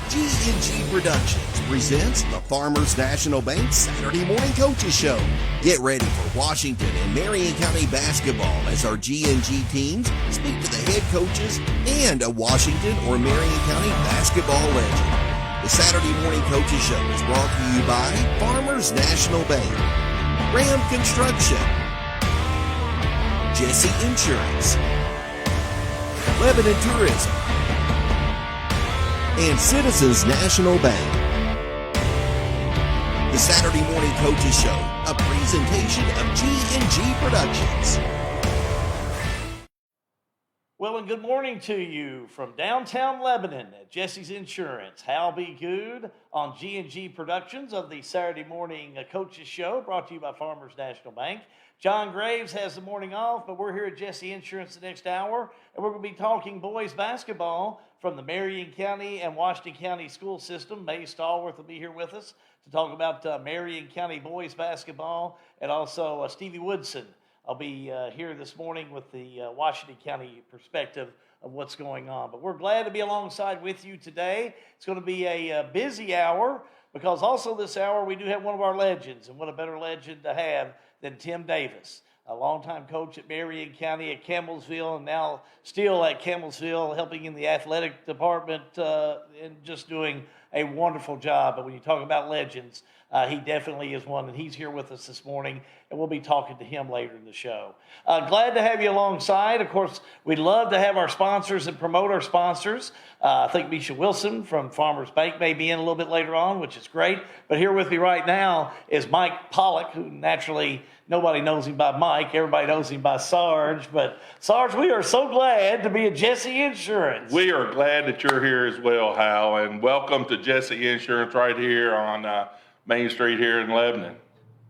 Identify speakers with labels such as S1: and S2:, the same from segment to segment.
S1: G&G Productions presents the Farmers National Bank Saturday Morning Coaches Show. Get ready for Washington and Marion County basketball as our G&G teams speak to the head coaches and a Washington or Marion County basketball legend. The Saturday Morning Coaches Show is brought to you by Farmers National Bank, Ram Construction, Jesse Insurance, Lebanon Tourism, and Citizens National Bank. The Saturday Morning Coaches Show, a presentation of G&G Productions.
S2: Well, and good morning to you from downtown Lebanon at Jesse's Insurance. Hal B. Good on G&G Productions of the Saturday Morning Coaches Show, brought to you by Farmers National Bank. John Graves has the morning off, but we're here at Jesse Insurance the next hour, and we're going to be talking boys basketball from the Marion County and Washington County school system. May Stallworth will be here with us to talk about Marion County boys basketball, and also Stevie Woodson. I'll be here this morning with the Washington County perspective of what's going on. But we're glad to be alongside with you today. It's going to be a busy hour, because also this hour we do have one of our legends, and what a better legend to have than Tim Davis, a longtime coach at Marion County, at Campbellsville, and now still at Campbellsville, helping in the athletic department and just doing a wonderful job. But when you talk about legends, he definitely is one, and he's here with us this morning, and we'll be talking to him later in the show. Glad to have you alongside. Of course, we'd love to have our sponsors and promote our sponsors. I think Misha Wilson from Farmers Bank may be in a little bit later on, which is great. But here with me right now is Mike Pollock, who naturally nobody knows him by Mike. Everybody knows him by Sarge. But Sarge, we are so glad to be at Jesse Insurance.
S3: We are glad that you're here as well, Hal, and welcome to Jesse Insurance right here on Main Street here in Lebanon.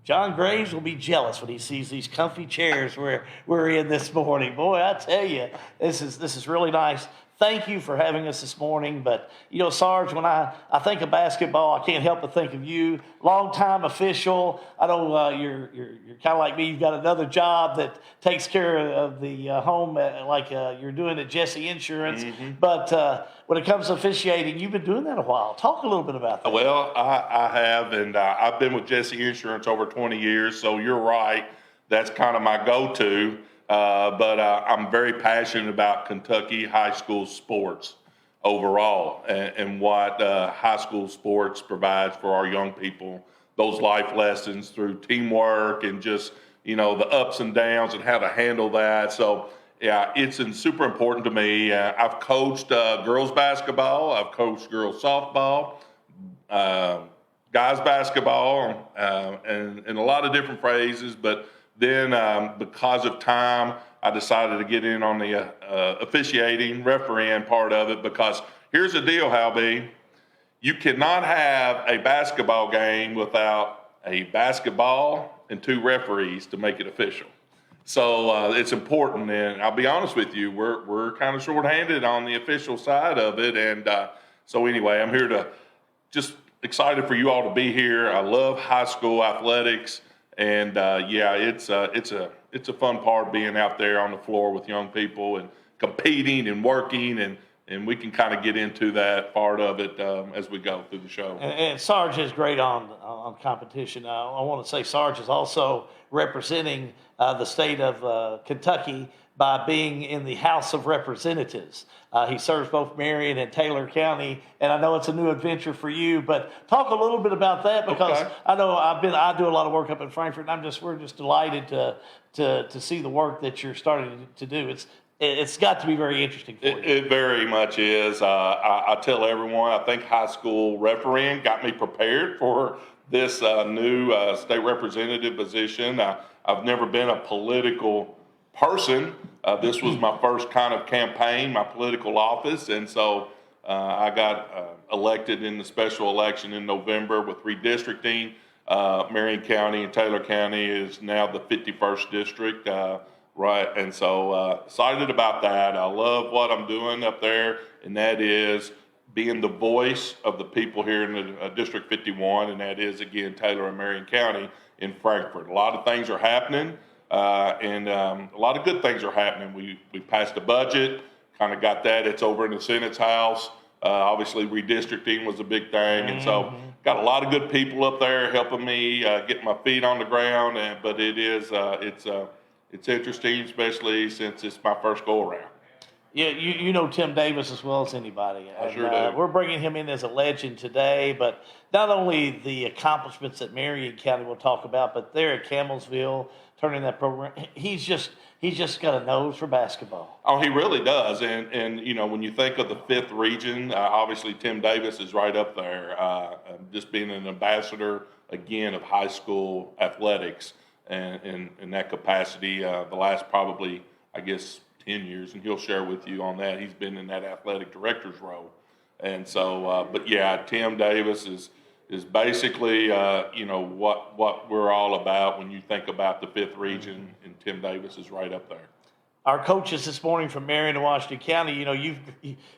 S2: John Graves will be jealous when he sees these comfy chairs we're in this morning. Boy, I tell you, this is really nice. Thank you for having us this morning. But, you know, Sarge, when I think of basketball, I can't help but think of you. Longtime official. I know you're kind of like me. You've got another job that takes care of the home like you're doing at Jesse Insurance. Mm-hmm. But when it comes to officiating, you've been doing that a while. Talk a little bit about that.
S3: Well, I have, and I've been with Jesse Insurance over 20 years, so you're right. That's kind of my go-to. But I'm very passionate about Kentucky high school sports overall and what high school sports provides for our young people, those life lessons through teamwork and just, you know, the ups and downs and how to handle that. So, yeah, it's super important to me. I've coached girls basketball. I've coached girls softball, guys basketball, and a lot of different phases, but then, because of time, I decided to get in on the officiating, refereeing part of it, because here's the deal, Hal B. You cannot have a basketball game without a basketball and two referees to make it official. So it's important, and I'll be honest with you, we're kind of shorthanded on the official side of it, and so anyway, I'm here to just excited for you all to be here. I love high school athletics. And yeah, it's a fun part of being out there on the floor with young people and competing and working, and we can kind of get into that part of it as we go through the show.
S2: And Sarge is great on competition. I want to say Sarge is also representing the state of Kentucky by being in the House of Representatives. He serves both Marion and Taylor County, and I know it's a new adventure for you, but talk a little bit about that, because okay. I know I do a lot of work up in Frankfort, and we're just delighted to see the work that you're starting to do. It's got to be very interesting for you.
S3: It very much is. I tell everyone, I think high school refereeing got me prepared for this new state representative position. I've never been a political person. This was my first kind of campaign, my political office, and so I got elected in the special election in November with redistricting. Marion County and Taylor County is now the 51st district, right? And so excited about that. I love what I'm doing up there, and that is being the voice of the people here in the District 51, and that is, again, Taylor and Marion County in Frankfort. A lot of things are happening. And a lot of good things are happening. We passed a budget, kind of got that. It's over in the Senate's house. Obviously, redistricting was a big thing, and so got a lot of good people up there helping me get my feet on the ground. But it is it's interesting, especially since it's my first go around.
S2: Yeah, you know Tim Davis as well as anybody.
S3: I sure do.
S2: We're bringing him in as a legend today, but not only the accomplishments that Marion County will talk about, but there at Campbellsville, turning that program, he's just got a nose for basketball.
S3: Oh, he really does. And you know, when you think of the 5th region, obviously Tim Davis is right up there, just being an ambassador, again, of high school athletics and in that capacity the last probably, I guess, 10 years, and he'll share with you on that. He's been in that athletic director's role. And so, but yeah, Tim Davis is basically, you know, what we're all about when you think about the 5th region, and Tim Davis is right up there.
S2: Our coaches this morning from Marion and Washington County, you know,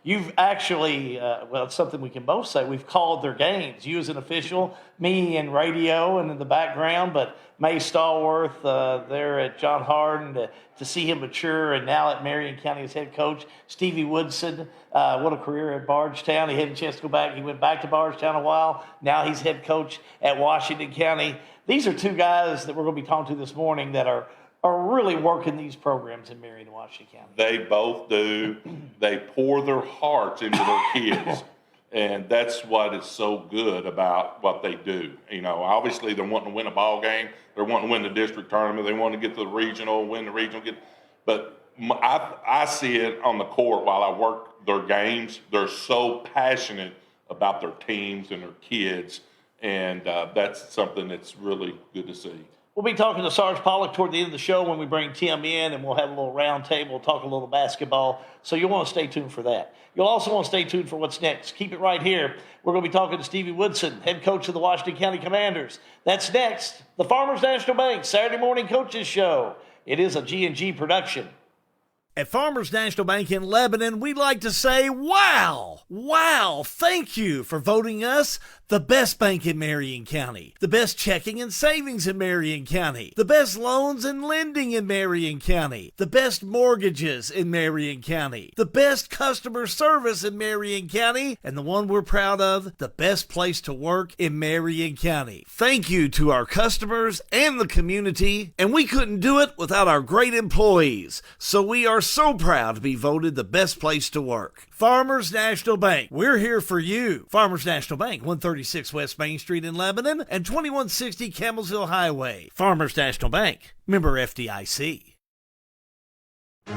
S2: you've actually, well, it's something we can both say, we've called their games. You as an official, me in radio and in the background, but May Stallworth there at John Hardin to see him mature, and now at Marion County as head coach. Stevie Woodson, what a career at Bardstown. He had a chance to go back. He went back to Bardstown a while. Now he's head coach at Washington County. These are two guys that we're going to be talking to this morning that are really working these programs in Marion and Washington County.
S3: They both do. They pour their hearts into their kids. And that's what is so good about what they do. You know, obviously they're wanting to win a ball game. They're wanting to win the district tournament. They want to get to the regional, win the regional. But I see it on the court while I work their games. They're so passionate about their teams and their kids. And that's something that's really good to see.
S2: We'll be talking to Sarge Pollock toward the end of the show when we bring Tim in, and we'll have a little round table, talk a little basketball. So you'll want to stay tuned for that. You'll also want to stay tuned for what's next. Keep it right here. We're going to be talking to Stevie Woodson, head coach of the Washington County Commanders. That's next. The Farmers National Bank Saturday Morning Coaches Show. It is a G&G production. At Farmers National Bank in Lebanon, we'd like to say, wow, thank you for voting us the best bank in Marion County, the best checking and savings in Marion County, the best loans and lending in Marion County, the best mortgages in Marion County, the best customer service in Marion County, and the one we're proud of, the best place to work in Marion County. Thank you to our customers and the community, and we couldn't do it without our great employees, so we are so proud to be voted the best place to work. Farmers National Bank, we're here for you. Farmers National Bank, 136 West Main Street in Lebanon and 2160 Campbellsville Highway. Farmers National Bank, member FDIC.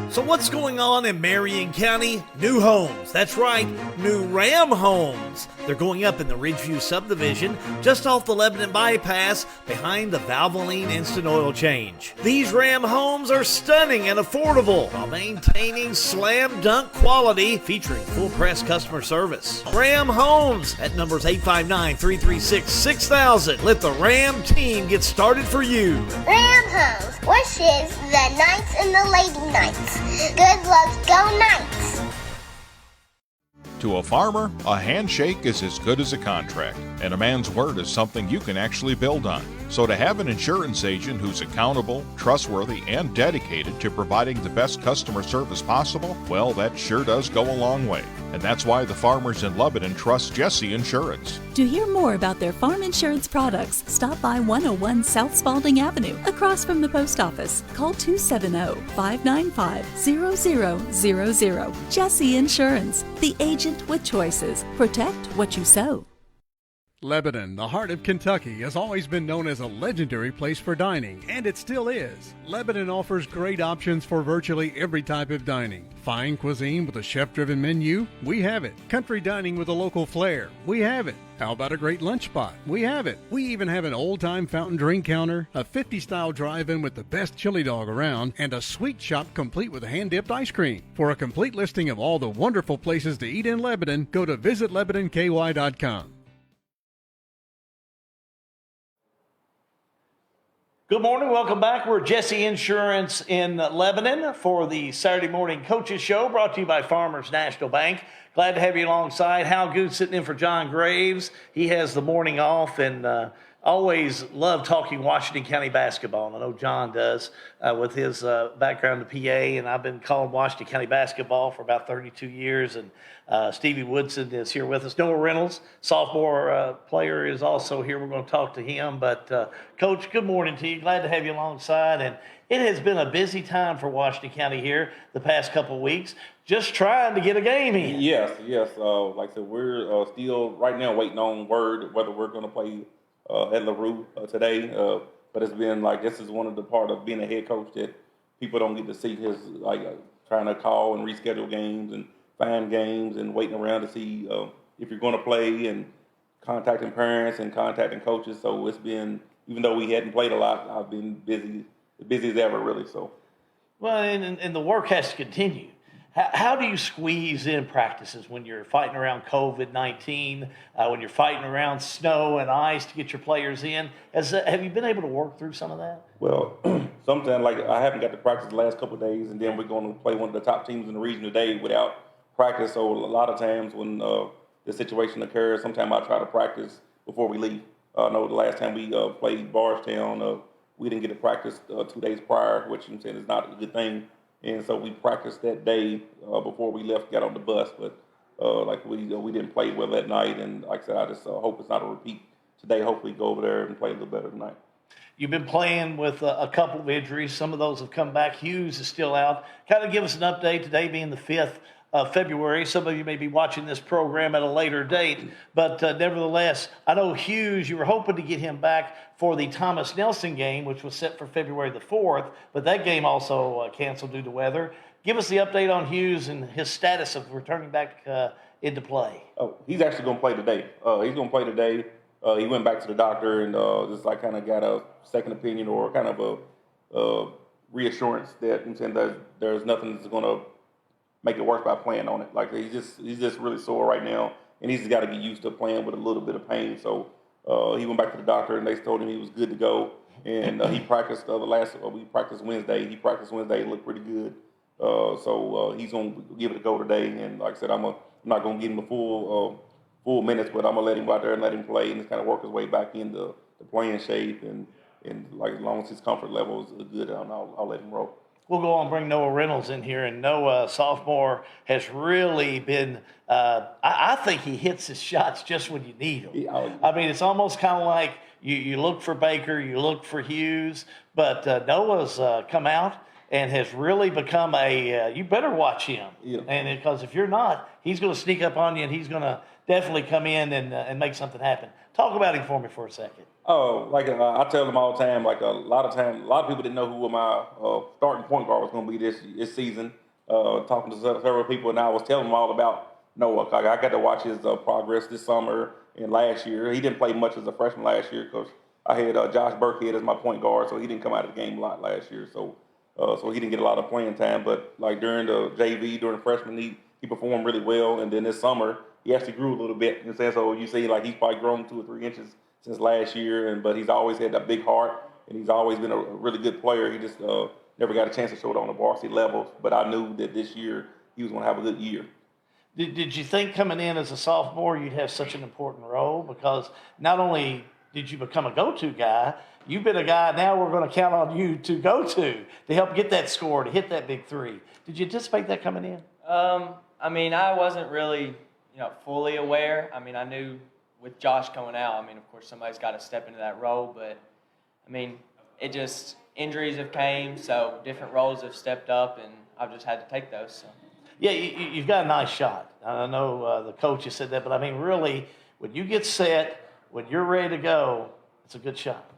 S2: So what's going on in Marion County? New homes. That's right, new Ram homes. They're going up in the Ridgeview subdivision, just off the Lebanon bypass, behind the Valvoline Instant Oil Change. These Ram homes are stunning and affordable, while maintaining slam dunk quality, featuring full press customer service. Ram Homes at numbers 859-336-6000. Let the Ram team get started for you.
S4: Ram Homes wishes the Knights and the Lady Knights. Good luck, go Knights!
S5: To a farmer, a handshake is as good as a contract, and a man's word is something you can actually build on. So to have an insurance agent who's accountable, trustworthy, and dedicated to providing the best customer service possible, well, that sure does go a long way. And that's why the farmers in Lebanon trust Jesse Insurance.
S6: To hear more about their farm insurance products, stop by 101 South Spalding Avenue, across from the post office. Call 270-595-0000. Jesse Insurance, the agent with choices. Protect what you sow.
S7: Lebanon, the heart of Kentucky, has always been known as a legendary place for dining, and it still is. Lebanon offers great options for virtually every type of dining. Fine cuisine with a chef-driven menu? We have it. Country dining with a local flair? We have it. How about a great lunch spot? We have it. We even have an old-time fountain drink counter, a 50-style drive-in with the best chili dog around, and a sweet shop complete with hand-dipped ice cream. For a complete listing of all the wonderful places to eat in Lebanon, go to visitlebanonky.com.
S2: Good morning. Welcome back. We're Jesse Insurance in Lebanon for the Saturday Morning Coaches Show, brought to you by Farmers National Bank. Glad to have you alongside. Hal Good sitting in for John Graves. He has the morning off, and always love talking Washington County basketball, and I know John does with his background in PA, and I've been calling Washington County basketball for about 32 years, and Stevie Woodson is here with us. Noah Reynolds, sophomore player, is also here. We're going to talk to him, but Coach, good morning to you. Glad to have you alongside, and it has been a busy time for Washington County here the past couple of weeks, just trying to get a game in.
S8: Yes. Like I said, we're still right now waiting on word whether we're going to play at LaRue today. But it's been like this is one of the part of being a head coach that people don't get to see his trying to call and reschedule games and find games and waiting around to see if you're going to play and contacting parents and contacting coaches. So it's been, even though we hadn't played a lot, I've been busy as ever, really. So.
S2: Well, and the work has to continue. How do you squeeze in practices when you're fighting around COVID-19, when you're fighting around snow and ice to get your players in? Have you been able to work through some of that?
S8: Well, sometimes like I haven't got to practice the last couple of days, and then we're going to play one of the top teams in the region today without practice. So a lot of times when the situation occurs, sometimes I try to practice before we leave. I know the last time we played Bardstown, we didn't get to practice 2 days prior, which I'm saying is not a good thing. And so we practiced that day before we left, got on the bus. But we didn't play well that night. And like I said, I just hope it's not a repeat today. Hopefully go over there and play a little better tonight.
S2: You've been playing with a couple of injuries. Some of those have come back. Hughes is still out. Kind of give us an update, today being the 5th of February. Some of you may be watching this program at a later date, but nevertheless, I know Hughes, you were hoping to get him back for the Thomas Nelson game, which was set for February the 4th, but that game also canceled due to weather. Give us the update on Hughes and his status of returning back into play.
S8: Oh, he's actually going to play today. He's going to play today. He went back to the doctor and just like kind of got a second opinion or kind of a reassurance that there's nothing that's going to make it worse by playing on it. Like he's just really sore right now, and he's just got to get used to playing with a little bit of pain. So he went back to the doctor, and they told him he was good to go. And he practiced we practiced Wednesday. He practiced Wednesday, it looked pretty good. So he's gonna give it a go today. And like I said, I'm not gonna give him the full minutes, but I'm gonna let him go out there and let him play and just kind of work his way back into the playing shape. And like as long as his comfort level is good, I'll let him roll.
S2: We'll go on and bring Noah Reynolds in here, and Noah, sophomore, has really been, I think he hits his shots just when you need them.
S8: Yeah,
S2: I mean, it's almost kind of like you look for Baker, you look for Hughes, but Noah's come out and has really become you better watch him.
S8: Yeah.
S2: And because if you're not, he's going to sneak up on you, and he's going to definitely come in and make something happen. Talk about him for me for a second.
S8: Oh, I tell them all the time, a lot of people didn't know who my starting point guard was going to be this season. Talking to several people, and I was telling them all about Noah. I got to watch his progress this summer and last year. He didn't play much as a freshman last year because I had Josh Burkhead as my point guard, so he didn't come out of the game a lot last year. So he didn't get a lot of playing time. But like during the JV, during freshman, he performed really well. And then this summer, he actually grew a little bit. You know, so you see, like he's probably grown 2 or 3 inches since last year, but he's always had that big heart, and he's always been a really good player. He just never got a chance to show it on the varsity level, but I knew that this year he was going to have a good year.
S2: Did you think coming in as a sophomore you'd have such an important role? Because not only did you become a go-to guy, you've been a guy now we're going to count on you to go to help get that score, to hit that big three. Did you anticipate that coming in?
S9: I mean, I wasn't really, fully aware. I mean, I knew with Josh going out, I mean, of course, somebody's got to step into that role. But, I mean, injuries have came, so different roles have stepped up, and I've just had to take those. So.
S2: Yeah, you've got a nice shot. I know the coach has said that, but, I mean, really, when you get set, when you're ready to go, it's a good shot.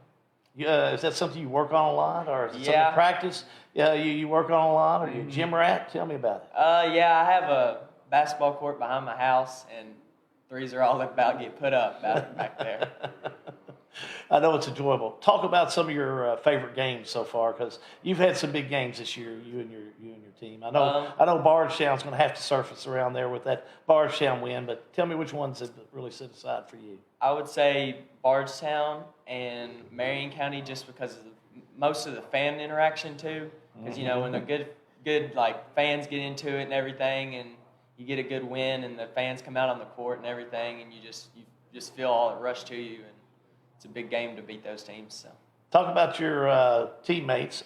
S2: Is that something you work on a lot, or is it something you practice you work on a lot, or you a gym rat? Tell me about it.
S9: Yeah, I have a basketball court behind my house, and threes are all about to get put up back there.
S2: I know it's enjoyable. Talk about some of your favorite games so far, because you've had some big games this year, you and your team. I know Bardstown's going to have to surface around there with that Bardstown win, but tell me which ones have really set aside for you.
S9: I would say Bardstown and Marion County, just because of most of the fan interaction too. Because when the good like fans get into it and everything, and you get a good win, and the fans come out on the court and everything, and you just feel all it rush to you, and it's a big game to beat those teams. So.
S2: Talk about your teammates.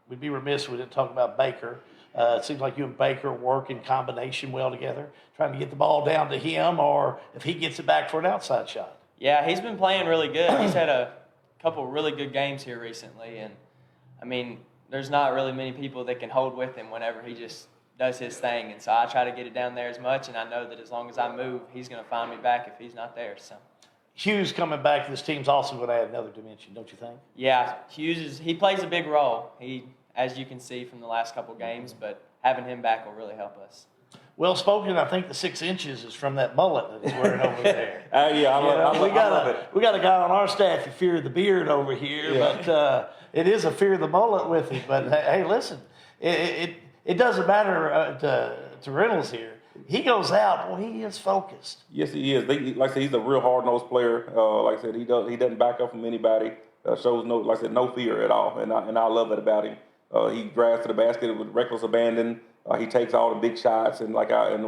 S2: We'd be remiss if we didn't talk about Baker. It seems like you and Baker work in combination well together, trying to get the ball down to him, or if he gets it back for an outside shot.
S9: Yeah, he's been playing really good. He's had a couple really good games here recently, and I mean, there's not really many people that can hold with him whenever he just does his thing. And so I try to get it down there as much, and I know that as long as I move, he's going to find me back if he's not there. So.
S2: Hughes coming back to this team's also going to add another dimension, don't you think?
S9: Yeah, he plays a big role. He, as you can see from the last couple games, but having him back will really help us.
S2: Well spoken. I think the 6 inches is from that mullet that he's wearing over there.
S8: Yeah, I love it.
S2: We got a guy on our staff who fear the beard over here, but it is a fear the mullet with him. But hey, listen, it doesn't matter to Reynolds here. He goes out, boy, he is focused.
S8: Yes, he is. Like I said, he's a real hard-nosed player. Like I said, he doesn't back up from anybody. Shows no fear at all, and I love it about him. He drives to the basket with reckless abandon. He takes all the big shots, and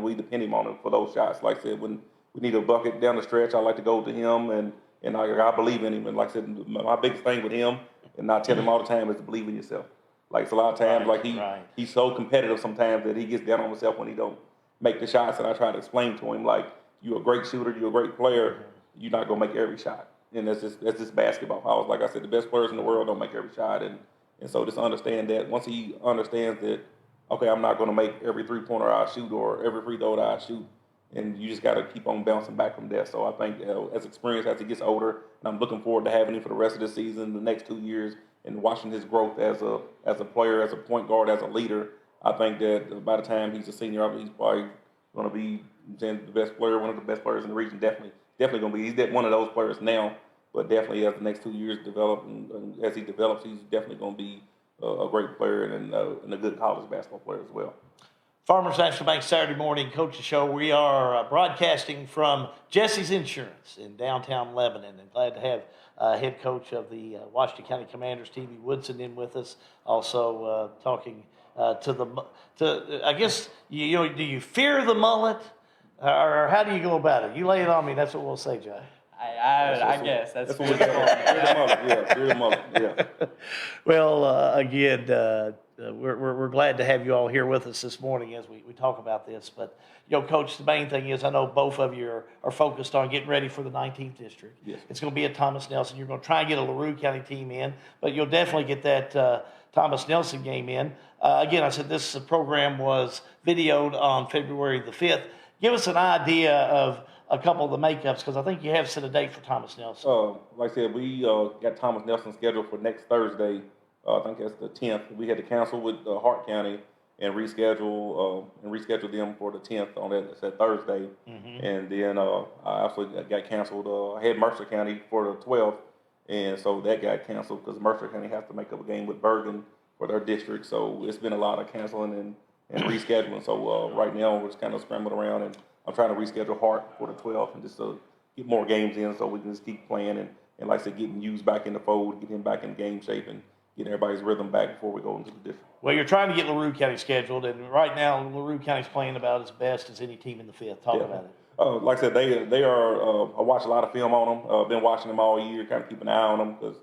S8: we depend on him for those shots. Like I said, when we need a bucket down the stretch, I like to go to him, and I believe in him. And like I said, my biggest thing with him, and I tell him all the time, is to believe in yourself. Like it's a lot of times, he's so competitive sometimes that he gets down on himself when he don't make the shots, and I try to explain to him, like, you're a great shooter, you're a great player, you're not going to make every shot. And that's just basketball. Like I said, the best players in the world don't make every shot. And so just understand that once he understands that, okay, I'm not going to make every three-pointer I shoot or every free throw that I shoot, and you just got to keep on bouncing back from there. So I think as experience, as he gets older, and I'm looking forward to having him for the rest of the season, the next 2 years, and watching his growth as a player, as a point guard, as a leader. I think that by the time he's a senior, he's probably going to be the best player, one of the best players in the region. Definitely going to be. He's one of those players now, but definitely as the next 2 years develop, and as he develops, he's definitely going to be a great player and a good college basketball player as well.
S2: Farmers National Bank Saturday Morning Coaches Show. We are broadcasting from Jesse's Insurance in downtown Lebanon, and glad to have head coach of the Washington County Commanders, T.B. Woodson, in with us. Also talking I guess, do you fear the mullet, or how do you go about it? You lay it on me. That's what we'll say, Jay.
S9: I guess that's
S8: what we're doing. Fear the mullet. Yeah.
S2: Well, again, we're glad to have you all here with us this morning as we talk about this. But, Coach, the main thing is I know both of you are focused on getting ready for the 19th district.
S8: Yes.
S2: It's going to be at Thomas Nelson. You're going to try and get a LaRue County team in, but you'll definitely get that Thomas Nelson game in. Again, I said this program was videoed on February the 5th. Give us an idea of a couple of the makeups, because I think you have set a date for Thomas Nelson.
S8: Like I said, we got Thomas Nelson scheduled for next Thursday. I think that's the 10th. We had to cancel with Hart County and reschedule them for the 10th on that Thursday. Mm-hmm. And then I also got canceled. I had Mercer County for the 12th, and so that got canceled because Mercer County has to make up a game with Bergen for their district. So it's been a lot of canceling and rescheduling. So right now we're just kind of scrambling around, and I'm trying to reschedule Hart for the 12th and just get more games in so we can just keep playing and like I said, getting Hughes back in the fold, get him back in game shape, and getting everybody's rhythm back before we go into the district.
S2: Well, you're trying to get LaRue County scheduled, and right now LaRue County's playing about as best as any team in the 5th. Talk about it.
S8: Like I said, they are. I watch a lot of film on them. Been watching them all year, kind of keep an eye on them because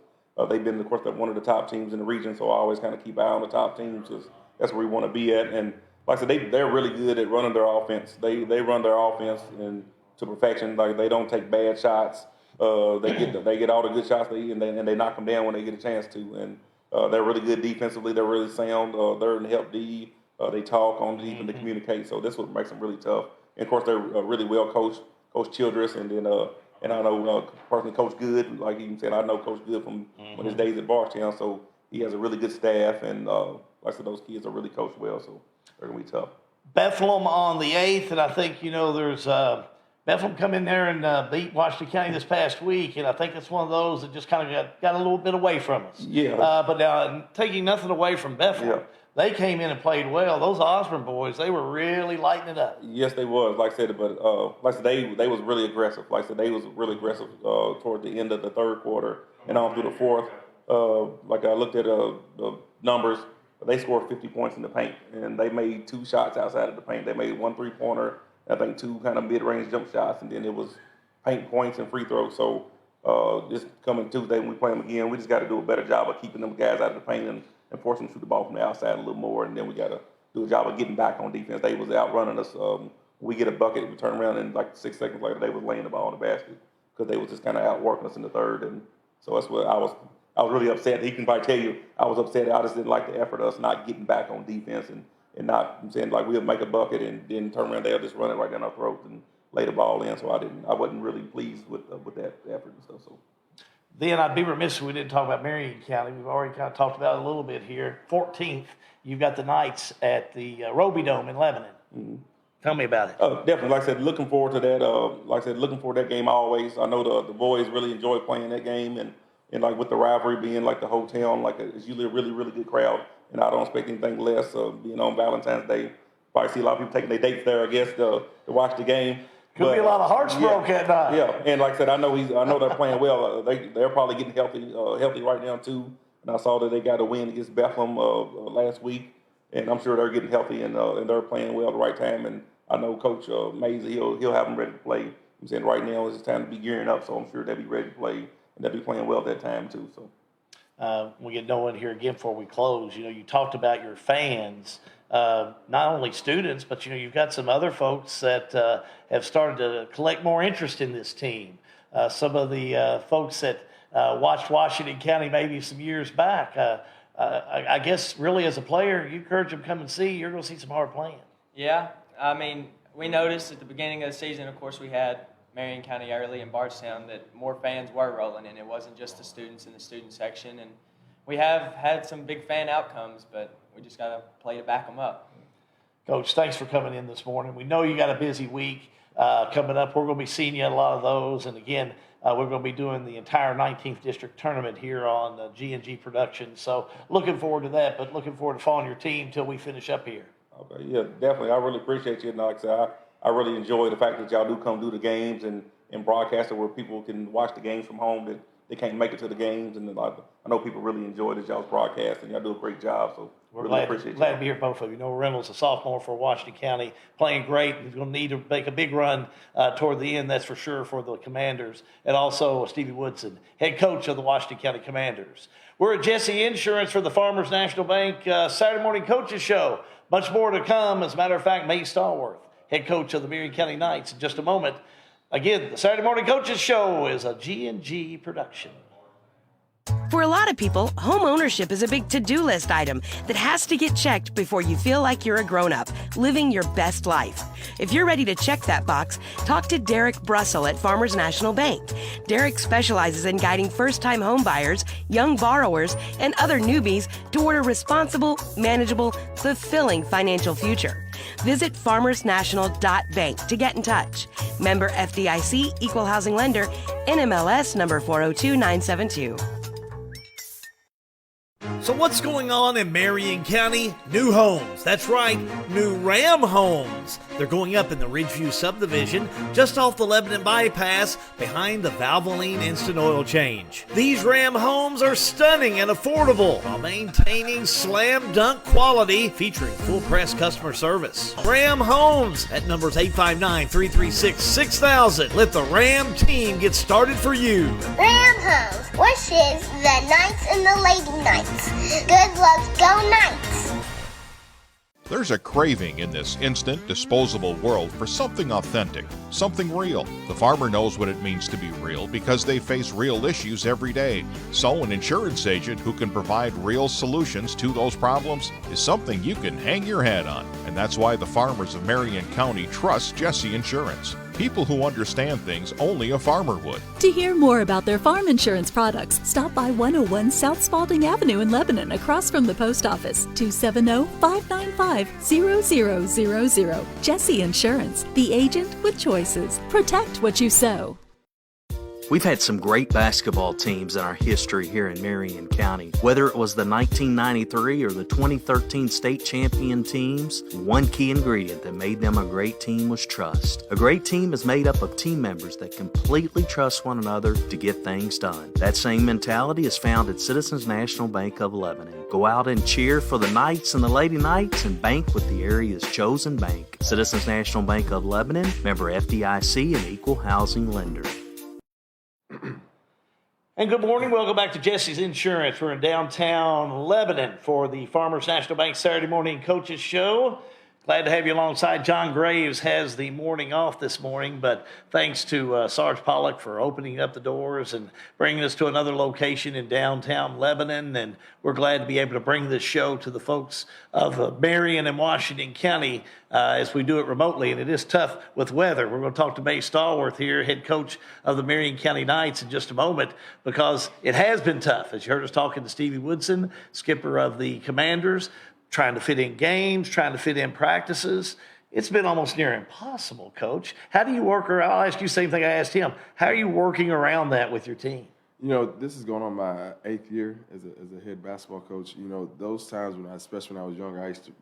S8: they've been, of course, one of the top teams in the region. So I always kind of keep an eye on the top teams because that's where we want to be at. And like I said, they're really good at running their offense. They run their offense to perfection. Like they don't take bad shots. They get all the good shots and they knock them down when they get a chance to. And they're really good defensively. They're really sound. They're in help D. They talk on deep and they communicate. So that's what makes them really tough. And of course, they're really well coached. Coach Childress, and then and I know personally Coach Good. Like he said, I know Coach Good from when his days at Bardstown. So he has a really good staff, and like I said, those kids are really coached well. So they're gonna be tough.
S2: Bethlehem on the 8th, and I think there's Bethlehem come in there and beat Washington County this past week, and I think it's one of those that just kind of got a little bit away from us.
S8: Yeah.
S2: But now, taking nothing away from Bethlehem, they came in and played well. Those Osborne boys, they were really lighting it up. Yes,
S8: they was. Like I said, but like I said, they was really aggressive. Like I said, they was really aggressive toward the end of the third quarter and on through the fourth. Like I looked at the numbers, they scored 50 points in the paint, and they made 2 shots outside of the paint. They made 1 3-pointer, I think 2 kind of mid-range jump shots, and then it was paint points and free throws. So this coming Tuesday when we play them again, we just got to do a better job of keeping them guys out of the paint and forcing them to shoot the ball from the outside a little more. And then we got to do a job of getting back on defense. They was outrunning us. We get a bucket, we turn around, and like 6 seconds later, they was laying the ball in the basket because they was just kind of outworking us in the third. And so that's what I was really upset. He can probably tell you I was upset. I just didn't like the effort of us not getting back on defense and not, I'm saying, like, we'll make a bucket and then turn around, they'll just run it right down our throats and lay the ball in. So I wasn't really pleased with that effort and stuff. So
S2: then I'd be remiss if we didn't talk about Marion County. We've already kind of talked about it a little bit here. 14th, you've got the Knights at the Roby Dome in Lebanon. Mm-hmm. Tell me about it.
S8: Definitely. Like I said, looking forward to that. Looking forward to that game always. I know the boys really enjoy playing that game, and like with the rivalry being like the whole town, like it's usually a really, really good crowd. And I don't expect anything less. Being on Valentine's Day, probably see a lot of people taking their dates there, I guess, to watch the game.
S2: Could be a lot of hearts broke at night.
S8: Yeah, and like I said, I know they're playing well. They're probably getting healthy right now too. And I saw that they got a win against Bethlehem last week, and I'm sure they're getting healthy and they're playing well at the right time. And I know Coach Mays, he'll have them ready to play. I'm saying right now is the time to be gearing up, so I'm sure they'll be ready to play, and they'll be playing well at that time too. So
S2: we get no one here again before we close. You know, you talked about your fans, not only students, but you've got some other folks that have started to collect more interest in this team. Some of the folks that watched Washington County maybe some years back. I guess really as a player, you encourage them to come and see. You're going to see some hard playing.
S9: Yeah. I mean, we noticed at the beginning of the season, of course, we had Marion County Early and Bardstown, that more fans were rolling in. It wasn't just the students in the student section. And we have had some big fan outcomes, but we just got to play to back them up.
S2: Coach, thanks for coming in this morning. We know you got a busy week coming up. We're going to be seeing you at a lot of those. And again, we're going to be doing the entire 19th District Tournament here on G&G Productions. So looking forward to that, but looking forward to following your team till we finish up here.
S8: Okay, yeah, definitely. I really appreciate you. And like I said, I really enjoy the fact that y'all do come do the games and broadcast it where people can watch the games from home that they can't make it to the games. And I know people really enjoy this y'all's broadcast, and y'all do a great job. So
S2: we're
S8: really appreciate
S2: glad to be here, both of you. Reynolds, a sophomore for Washington County, playing great. He's going to need to make a big run toward the end, that's for sure, for the Commanders. And also Stevie Woodson, head coach of the Washington County Commanders. We're at Jesse Insurance for the Farmers National Bank Saturday Morning Coaches Show. Much more to come. As a matter of fact, May Stallworth, head coach of the Marion County Knights, in just a moment. Again, the Saturday Morning Coaches Show is a G&G production.
S10: For a lot of people, home ownership is a big to-do list item that has to get checked before you feel like you're a grown-up, living your best life. If you're ready to check that box, talk to Derek Brussel at Farmers National Bank. Derek specializes in guiding first-time home buyers, young borrowers, and other newbies toward a responsible, manageable, fulfilling financial future. Visit farmersnational.bank to get in touch. Member FDIC, Equal Housing Lender, NMLS number 402972.
S2: So what's going on in Marion County? New homes. That's right, new Ram homes. They're going up in the Ridgeview subdivision, just off the Lebanon bypass, behind the Valvoline Instant Oil Change. These Ram homes are stunning and affordable, while maintaining slam dunk quality, featuring full press customer service. Ram Homes at numbers 859-336-6000. Let the Ram team get started for you.
S4: Ram Homes wishes the Knights and the Lady Knights. Good luck, go Knights!
S5: There's a craving in this instant, disposable world for something authentic, something real. The farmer knows what it means to be real because they face real issues every day. So an insurance agent who can provide real solutions to those problems is something you can hang your hat on. And that's why the farmers of Marion County trust Jesse Insurance. People who understand things only a farmer would.
S6: To hear more about their farm insurance products, stop by 101 South Spalding Avenue in Lebanon, across from the post office, 270-595-0000. Jesse Insurance, the agent with choices. Protect what you sow.
S11: We've had some great basketball teams in our history here in Marion County. Whether it was the 1993 or the 2013 state champion teams, one key ingredient that made them a great team was trust. A great team is made up of team members that completely trust one another to get things done. That same mentality is found at Citizens National Bank of Lebanon. Go out and cheer for the Knights and the Lady Knights and bank with the area's chosen bank. Citizens National Bank of Lebanon, member FDIC and Equal Housing Lender.
S2: And good morning. Welcome back to Jesse's Insurance. We're in downtown Lebanon for the Farmers National Bank Saturday Morning Coaches Show. Glad to have you alongside. John Graves has the morning off this morning, but thanks to Sarge Pollock for opening up the doors and bringing us to another location in downtown Lebanon. And we're glad to be able to bring this show to the folks of Marion and Washington County as we do it remotely. And it is tough with weather. We're going to talk to May Stallworth here, head coach of the Marion County Knights, in just a moment, because it has been tough. As you heard us talking to Stevie Woodson, skipper of the Commanders, trying to fit in games, trying to fit in practices. It's been almost near impossible, Coach. How do you work around? I'll ask you the same thing I asked him. How are you working around that with your team?
S12: You know, this is going on my 8th year as a head basketball coach. You know, those times especially when I was younger, I used to,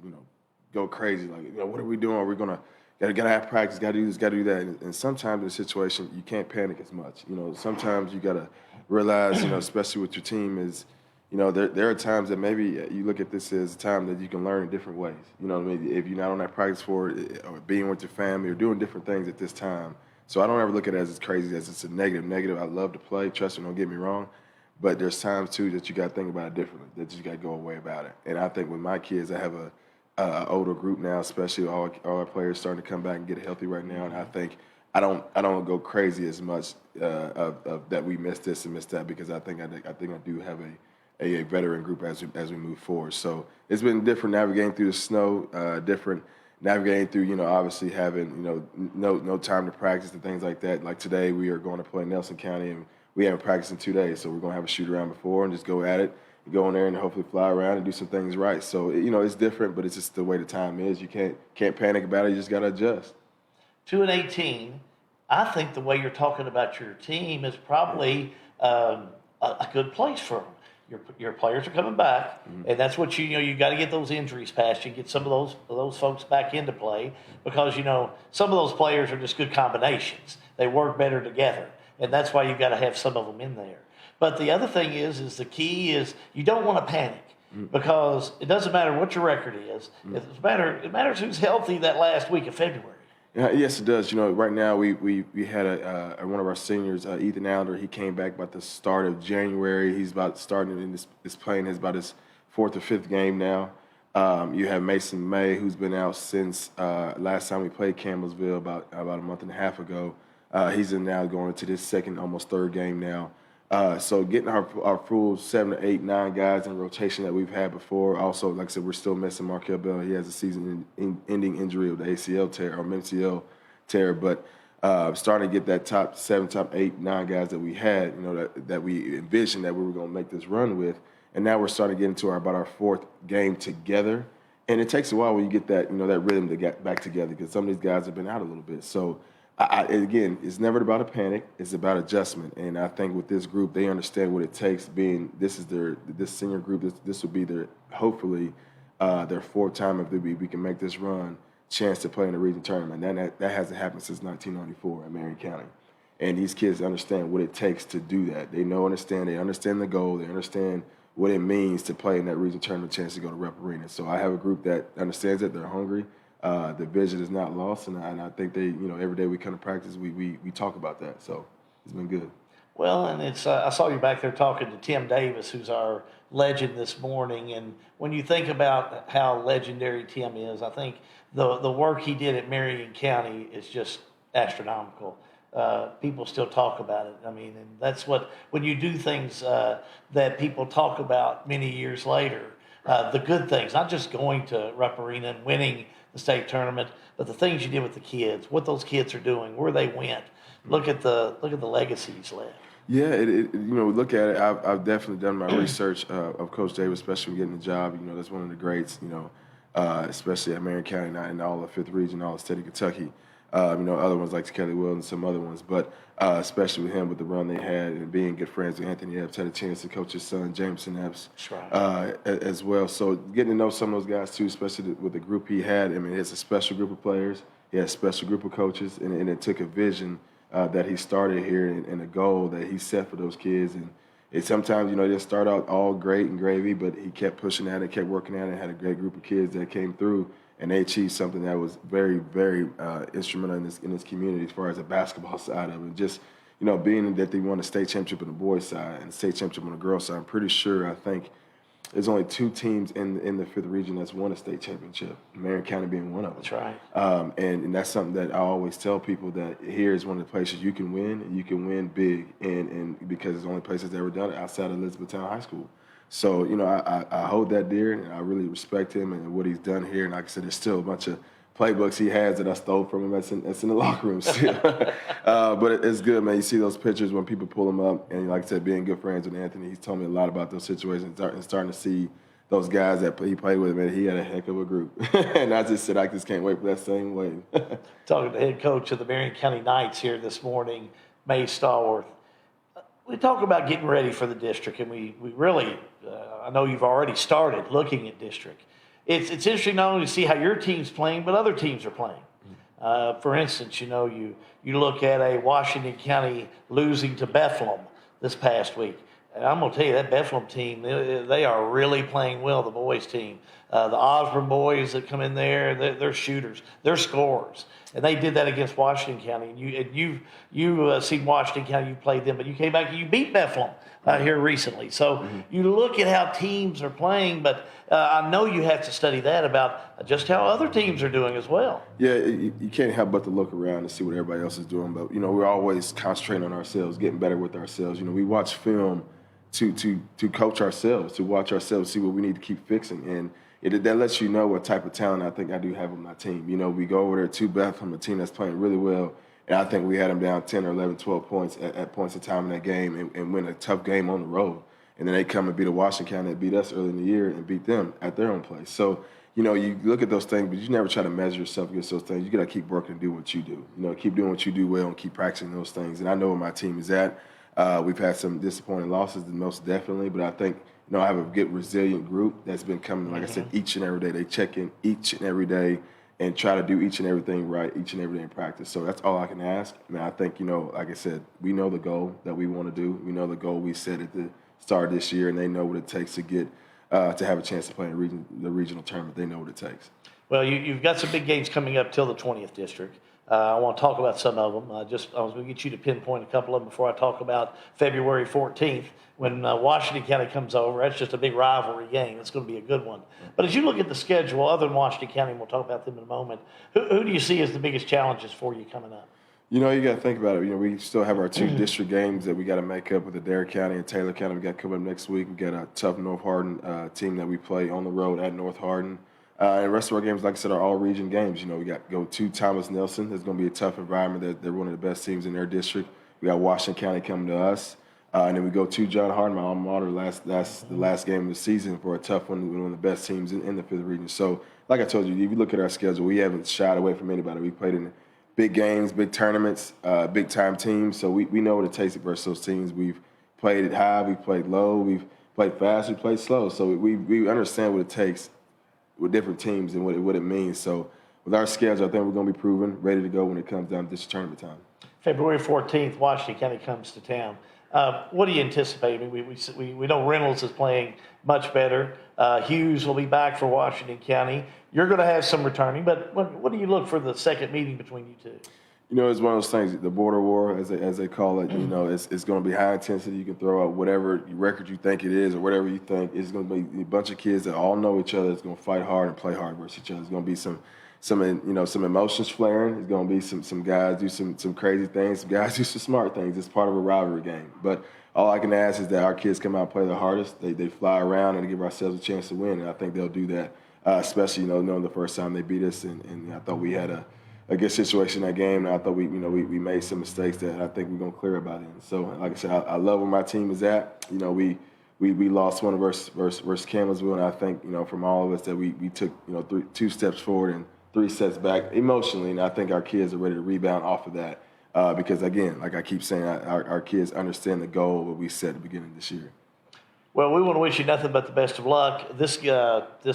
S12: go crazy. Like, what are we doing? We're gotta have practice, gotta do this, gotta do that. And sometimes in a situation, you can't panic as much. Sometimes you gotta realize, especially with your team is, there are times that maybe you look at this as a time that you can learn in different ways. You know what I mean? If you're not on that practice floor or being with your family or doing different things at this time. So I don't ever look at it as crazy as it's a negative. I love to play. Trust me, don't get me wrong. But there's times, too, that you got to think about it differently, that you got to go away about it. And I think with my kids, I have a older group now, especially all our players starting to come back and get healthy right now. And I think I don't go crazy as much of that we missed this and missed that, because I think I do have a veteran group as we move forward. So it's been different navigating through the snow, different navigating through, obviously having, no time to practice and things like that. Like today, we are going to play Nelson County, and we haven't practiced in 2 days. So we're going to have a shoot around before and just go at it, go in there and hopefully fly around and do some things right. So, it's different, but it's just the way the time is. You can't panic about it. You just got to adjust.
S2: 2-18, I think the way you're talking about your team is probably a good place for them. Your players are coming back, and that's what you got to get those injuries past you, get some of those folks back into play, because some of those players are just good combinations. They work better together, and that's why you've got to have some of them in there. But the other thing is the key is you don't want to panic, because it doesn't matter what your record is. It matters who's healthy that last week of February.
S12: Yes, it does. Right now we had one of our seniors, Ethan Adler. He came back about the start of January. He's about starting in this playing about his 4th or 5th game now. You have Mason May, who's been out since last time we played Campbellsville about a month and a half ago. He's now going into this second, almost 3rd game now. So getting our full 7 to 8, 9 guys in rotation that we've had before. Also, like I said, we're still missing Markel Bell. He has a season-ending injury of the ACL tear or MCL tear. But starting to get that top 7, top 8, 9 guys that we had, that we envisioned that we were going to make this run with. And now we're starting to get into about our 4th game together. And it takes a while when you get that, that rhythm to get back together, because some of these guys have been out a little bit. So again, it's never about a panic. It's about adjustment. And I think with this group, they understand what it takes. This senior group, this will be hopefully their 4th time if we can make this run, chance to play in the region tournament. And that hasn't happened since 1994 in Marion County. And these kids understand what it takes to do that. They understand the goal. They understand what it means to play in that region tournament, chance to go to Rep Arena. So I have a group that understands it. They're hungry. The vision is not lost, and I think they, every day we come to practice, we talk about that. So it's been good.
S2: Well, and it's I saw you back there talking to Tim Davis, who's our legend this morning. And when you think about how legendary Tim is, I think the work he did at Marion County is just astronomical. People still talk about it. I mean, and that's when you do things that people talk about many years later, the good things, not just going to Rupp Arena and winning the state tournament, but the things you did with the kids, what those kids are doing, where they went. Look at the legacy he's left.
S12: Yeah, look at it. I've definitely done my research of Coach Davis, especially getting the job. That's one of the greats. Especially at Marion County and all of 5th Region, all of state of Kentucky. Other ones like Kelly Will and some other ones, but especially with him, with the run they had and being good friends with Anthony Epps, had a chance to coach his son, Jameson Epps, as well. So getting to know some of those guys too, especially with the group he had. I mean, it's a special group of players. He had a special group of coaches, and it took a vision that he started here and a goal that he set for those kids. And it sometimes, they didn't start out all great and gravy, but he kept pushing at it, kept working at it, and had a great group of kids that came through. And they achieved something that was very, very instrumental in this community as far as the basketball side of it. Just, you know, being that they won the state championship on the boys' side and the state championship on the girls' side, I'm pretty sure, I think, there's only 2 teams in the 5th region that's won a state championship, Marion County being one of them.
S2: That's right.
S12: And that's something that I always tell people, that here is one of the places you can win, and you can win big, and because it's the only place that's ever done it outside of Elizabethtown High School. So, you know, I hold that dear, and I really respect him and what he's done here. And like I said, there's still a bunch of playbooks he has that I stole from him that's in the locker room still. But it's good, man. You see those pictures when people pull them up, and like I said, being good friends with Anthony, he's told me a lot about those situations and starting to see those guys that he played with, man. He had a heck of a group. And I just said, I just can't wait for that same wave.
S2: Talking to the head coach of the Marion County Knights here this morning, May Stallworth. We talk about getting ready for the district, and we really, I know you've already started looking at district. It's interesting not only to see how your team's playing, but other teams are playing. For instance, you know, you look at a Washington County losing to Bethlehem this past week. And I'm going to tell you, that Bethlehem team, they are really playing well, the boys team. The Osborne boys that come in there, they're shooters. They're scorers. And they did that against Washington County. And you've seen Washington County, you played them, but you came back and you beat Bethlehem here recently. So you look at how teams are playing, but I know you have to study that about just how other teams are doing as well.
S12: Yeah, you can't help but to look around and see what everybody else is doing. But, you know, we're always concentrating on ourselves, getting better with ourselves. You know, we watch film to coach ourselves, to watch ourselves, see what we need to keep fixing. And that lets you know what type of talent I think I do have on my team. You know, we go over there to Bethlehem, a team that's playing really well, and I think we had them down 10 or 11, 12 points at points of time in that game and win a tough game on the road. And then they come and beat a Washington County that beat us early in the year and beat them at their own place. So, you know, you look at those things, but you never try to measure yourself against those things. You got to keep working and do what you do. You know, keep doing what you do well and keep practicing those things. And I know where my team is at. We've had some disappointing losses, most definitely, but I think, you know, I have a good, resilient group that's been coming, like I said, each and every day. They check in each and every day and try to do each and everything right each and every day in practice. So that's all I can ask. I mean, I think, you know, like I said, we know the goal that we want to do. We know the goal we set at the start of this year, and they know what it takes to get to have a chance to play in the regional tournament. They know what it takes.
S2: Well, you've got some big games coming up till the 20th district. I want to talk about some of them. I was going to get you to pinpoint a couple of them before I talk about February 14th when Washington County comes over. That's just a big rivalry game. It's going to be a good one. But as you look at the schedule, other than Washington County, and we'll talk about them in a moment, who do you see as the biggest challenges for you coming up?
S12: You know, you got to think about it. You know, we still have our 2 district games that we got to make up with Adair County and Taylor County. We got coming up next week. We got a tough North Hardin team that we play on the road at North Hardin. And the rest of our games, like I said, are all region games. You know, we got to go to Thomas Nelson. That's going to be a tough environment. They're one of the best teams in their district. We got Washington County coming to us. And then we go to John Hardin, my alma mater, the last game of the season for a tough one, one of the best teams in the 5th region. So, like I told you, if you look at our schedule, we haven't shied away from anybody. We played in big games, big tournaments, big-time teams. So we know what it takes versus those teams. We've played it high, we've played low, we've played fast, we played slow. So we understand what it takes with different teams and what it means. So with our schedule, I think we're going to be proven, ready to go when it comes down to this tournament time.
S2: February 14th, Washington County comes to town. What do you anticipate? I mean, we know Reynolds is playing much better. Hughes will be back for Washington County. You're going to have some returning, but what do you look for the second meeting between you two?
S12: You know, it's one of those things, the border war, as they call it, you know, it's going to be high intensity. You can throw out whatever record you think it is or whatever you think. It's going to be a bunch of kids that all know each other. It's going to fight hard and play hard versus each other. It's going to be some emotions flaring. It's going to be some guys do some crazy things. Some guys do some smart things. It's part of a rivalry game. But all I can ask is that our kids come out and play the hardest. They fly around and give ourselves a chance to win, and I think they'll do that, especially, you know, knowing the first time they beat us. And I thought we had a good situation in that game, and I thought we made some mistakes that I think we're gonna clear about it. So, like I said, I love where my team is at. You know, we lost one versus Campbellsville, and I think, you know, from all of us that we took, you know, 2 steps forward and 3 steps back emotionally, and I think our kids are ready to rebound off of that because, again, like I keep saying, our kids understand the goal that we set at the beginning of this year.
S2: Well, we want to wish you nothing but the best of luck. This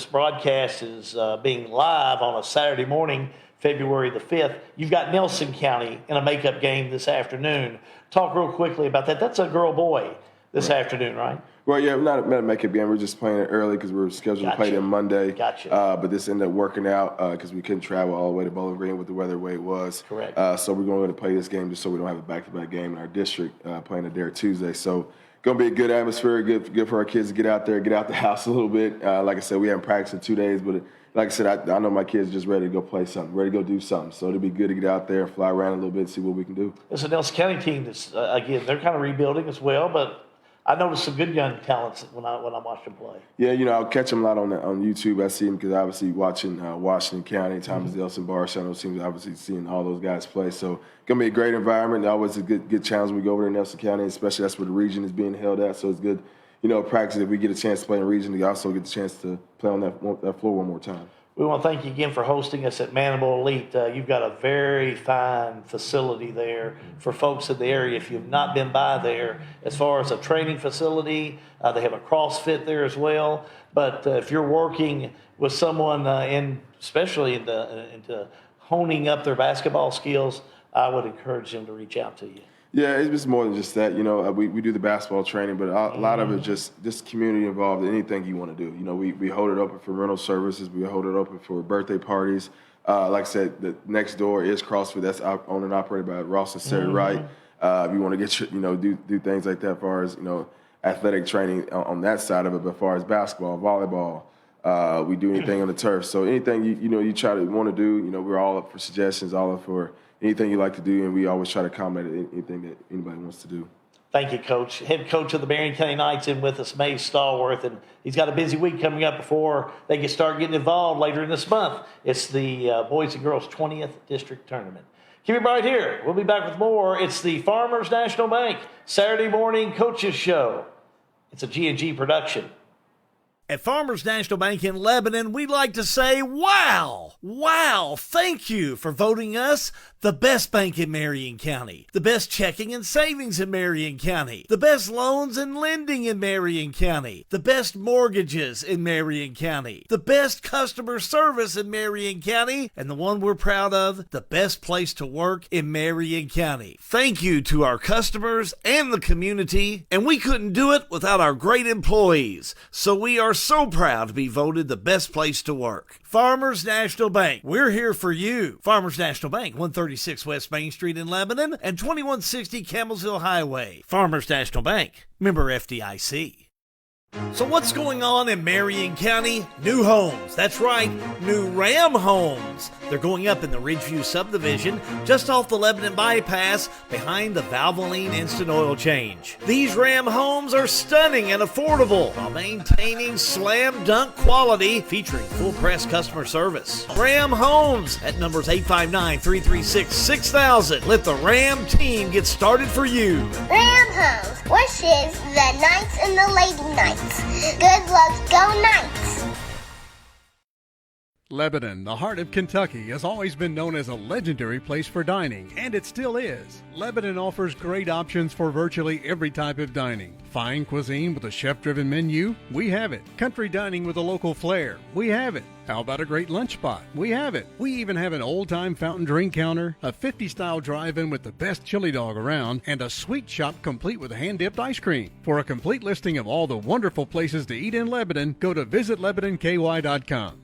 S2: broadcast is being live on a Saturday morning, February the 5th. You've got Nelson County in a makeup game this afternoon. Talk real quickly about that. That's a girl-boy this afternoon, right?
S12: Well, yeah, we're not a makeup game. We're just playing it early because we were scheduled to play them Monday.
S2: Gotcha.
S12: But this ended up working out because we couldn't travel all the way to Bowling Green with the weather the way it was.
S2: Correct.
S12: So we're going to play this game just so we don't have a back-to-back game in our district playing it there Tuesday. So going to be a good atmosphere, good for our kids to get out there, get out the house a little bit. Like I said, we haven't practiced in 2 days, but like I said, I know my kids are just ready to go play something, ready to go do something. So it'll be good to get out there, fly around a little bit, see what we can do.
S2: It's a Nelson County team that's, again, they're kind of rebuilding as well, but I noticed some good young talents when I watched them play.
S12: Yeah, I'll catch them a lot on YouTube. I see them because obviously watching Washington County, Thomas Nelson, Barcelona teams, obviously seeing all those guys play. So going to be a great environment. Always a good challenge when we go over to Nelson County, especially that's where the region is being held at. So it's good, practice if we get a chance to play in the region. We also get the chance to play on that floor one more time.
S2: We want to thank you again for hosting us at Manimal Elite. You've got a very fine facility there for folks in the area. If you've not been by there, as far as a training facility, they have a CrossFit there as well. But if you're working with someone especially into honing up their basketball skills, I would encourage them to reach out to you.
S12: Yeah, it's more than just that. We do the basketball training, but a lot of it just community involved in anything you want to do. We hold it open for rental services. We hold it open for birthday parties. Like I said, the next door is CrossFit. That's owned and operated by Ross and Sarah Wright. If you want to get do things like that, as far as athletic training on that side of it, but as far as basketball, volleyball, we do anything on the turf. So anything you try to want to do, we're all up for suggestions, all up for anything you like to do, and we always try to accommodate anything that anybody wants to do.
S2: Thank you, Coach. Head coach of the Marion County Knights in with us, Mace Stallworth, and he's got a busy week coming up before they can start getting involved later in this month. It's the Boys and Girls 20th District Tournament. Keep it right here. We'll be back with more. It's the Farmers National Bank Saturday Morning Coaches Show. It's a G&G production. At Farmers National Bank in Lebanon, we'd like to say, wow, thank you for voting us the best bank in Marion County, the best checking and savings in Marion County, the best loans and lending in Marion County, the best mortgages in Marion County, the best customer service in Marion County, and the one we're proud of, the best place to work in Marion County. Thank you to our customers and the community, and we couldn't do it without our great employees, so we are so proud to be voted the best place to work. Farmers National Bank, we're here for you. Farmers National Bank, 136 West Main Street in Lebanon and 2160 Campbellsville Highway. Farmers National Bank, member FDIC. So what's going on in Marion County? New homes. That's right, new Ram homes. They're going up in the Ridgeview subdivision, just off the Lebanon bypass, behind the Valvoline Instant Oil Change. These Ram homes are stunning and affordable while maintaining slam dunk quality, featuring full press customer service. Ram Homes at numbers 859-336-6000. Let the Ram team get started for you.
S4: Ram Homes wishes the Knights and the Lady Knights good luck. Go Knights!
S7: Lebanon, the heart of Kentucky, has always been known as a legendary place for dining, and it still is. Lebanon offers great options for virtually every type of dining. Fine cuisine with a chef-driven menu? We have it. Country dining with a local flair? We have it. How about a great lunch spot? We have it. We even have an old-time fountain drink counter, a 50-style drive-in with the best chili dog around, and a sweet shop complete with hand-dipped ice cream. For a complete listing of all the wonderful places to eat in Lebanon, go to visitLebanonKY.com.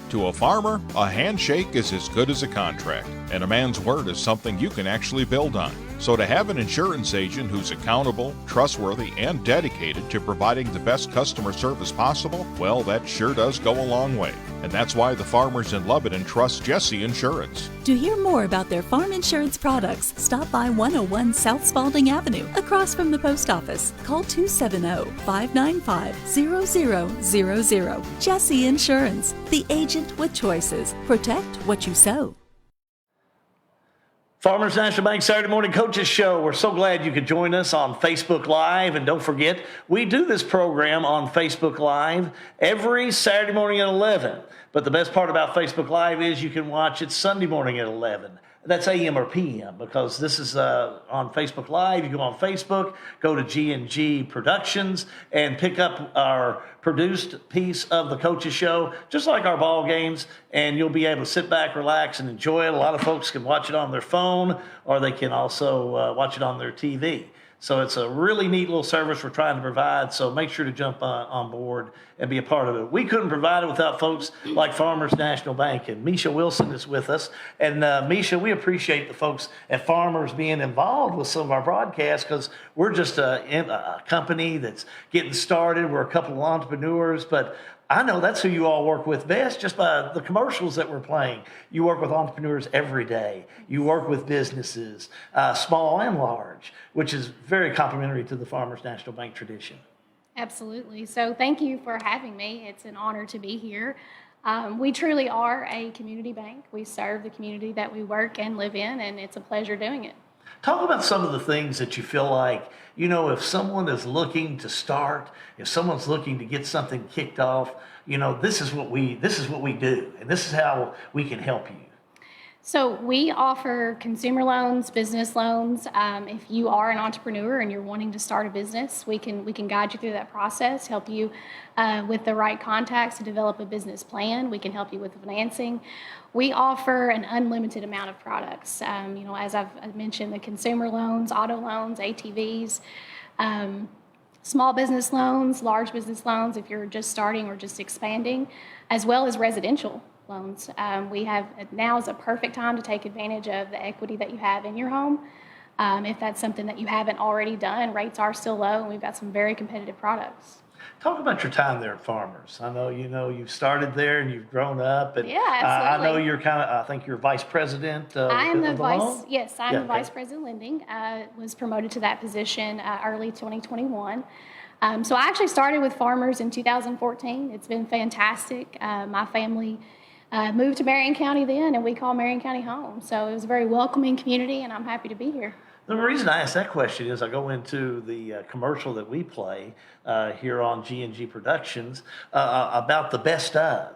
S5: To a farmer, a handshake is as good as a contract, and a man's word is something you can actually build on. So to have an insurance agent who's accountable, trustworthy, and dedicated to providing the best customer service possible, well, that sure does go a long way. And that's why the farmers in Lebanon trust Jesse Insurance.
S6: To hear more about their farm insurance products, stop by 101 South Spalding Avenue, across from the post office. Call 270-595-0000. Jesse Insurance, the agent with choices. Protect what you sow.
S2: Farmers National Bank Saturday Morning Coaches Show. We're so glad you could join us on Facebook Live. And don't forget, we do this program on Facebook Live every Saturday morning at 11. But the best part about Facebook Live is you can watch it Sunday morning at 11. That's AM or PM, because this is on Facebook Live. You go on Facebook, go to G&G Productions, and pick up our produced piece of the Coaches Show, just like our ball games, and you'll be able to sit back, relax, and enjoy it. A lot of folks can watch it on their phone, or they can also watch it on their TV. So it's a really neat little service we're trying to provide. So make sure to jump on board and be a part of it. We couldn't provide it without folks like Farmers National Bank. And Misha Wilson is with us. And Misha, we appreciate the folks at Farmers being involved with some of our broadcasts, because we're just a company that's getting started. We're a couple of entrepreneurs, but I know that's who you all work with best just by the commercials that we're playing. You work with entrepreneurs every day. You work with businesses, small and large, which is very complimentary to the Farmers National Bank tradition.
S13: Absolutely. So thank you for having me. It's an honor to be here. We truly are a community bank. We serve the community that we work and live in, and it's a pleasure doing it.
S2: Talk about some of the things that you feel like, you know, if someone is looking to start, if someone's looking to get something kicked off, you know, this is what we do, and this is how we can help you.
S13: So we offer consumer loans, business loans. If you are an entrepreneur and you're wanting to start a business, we can guide you through that process, help you with the right contacts to develop a business plan. We can help you with financing. We offer an unlimited amount of products. You know, as I've mentioned, the consumer loans, auto loans, ATVs, small business loans, large business loans if you're just starting or just expanding, as well as residential loans. Now is a perfect time to take advantage of the equity that you have in your home. If that's something that you haven't already done, rates are still low, and we've got some very competitive products.
S2: Talk about your time there at Farmers. I know you've started there and you've grown up, and
S13: yeah, absolutely.
S2: I know you're I think you're vice president.
S13: I am the vice.
S2: loan?
S13: Yes, I'm
S2: Yeah,
S13: the vice president lending. Was promoted to that position early 2021. So I actually started with Farmers in 2014. It's been fantastic. My family moved to Marion County then, and we call Marion County home. So it was a very welcoming community, and I'm happy to be here.
S2: The reason I ask that question is I go into the commercial that we play here on G&G Productions about the best of.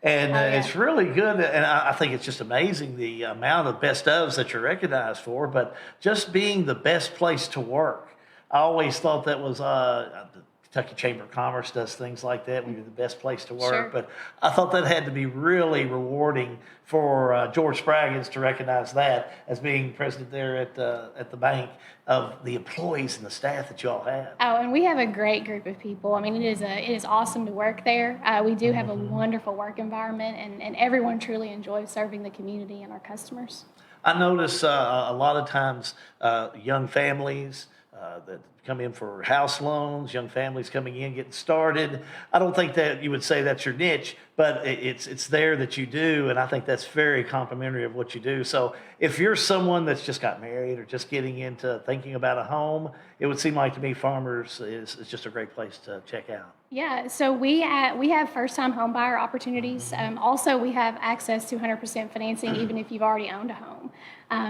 S2: And it's really good. And I think it's just amazing the amount of best ofs that you're recognized for, but just being the best place to work. I always thought that was the Kentucky Chamber of Commerce does things like that. We're the best place to work.
S13: Sure.
S2: But I thought that had to be really rewarding for George Spraggins to recognize that as being president there at the bank, of the employees and the staff that you all have.
S13: Oh, and we have a great group of people. I mean, it is awesome to work there. We do have a wonderful work environment, and everyone truly enjoys serving the community and our customers.
S2: I notice a lot of times young families that come in for house loans, young families coming in, getting started. I don't think that you would say that's your niche, but it's there that you do, and I think that's very complimentary of what you do. So if you're someone that's just got married or just getting into thinking about a home, it would seem like to me Farmers is just a great place to check out.
S13: Yeah, so we have first-time home buyer opportunities. Also, we have access to 100% financing even if you've already owned a home.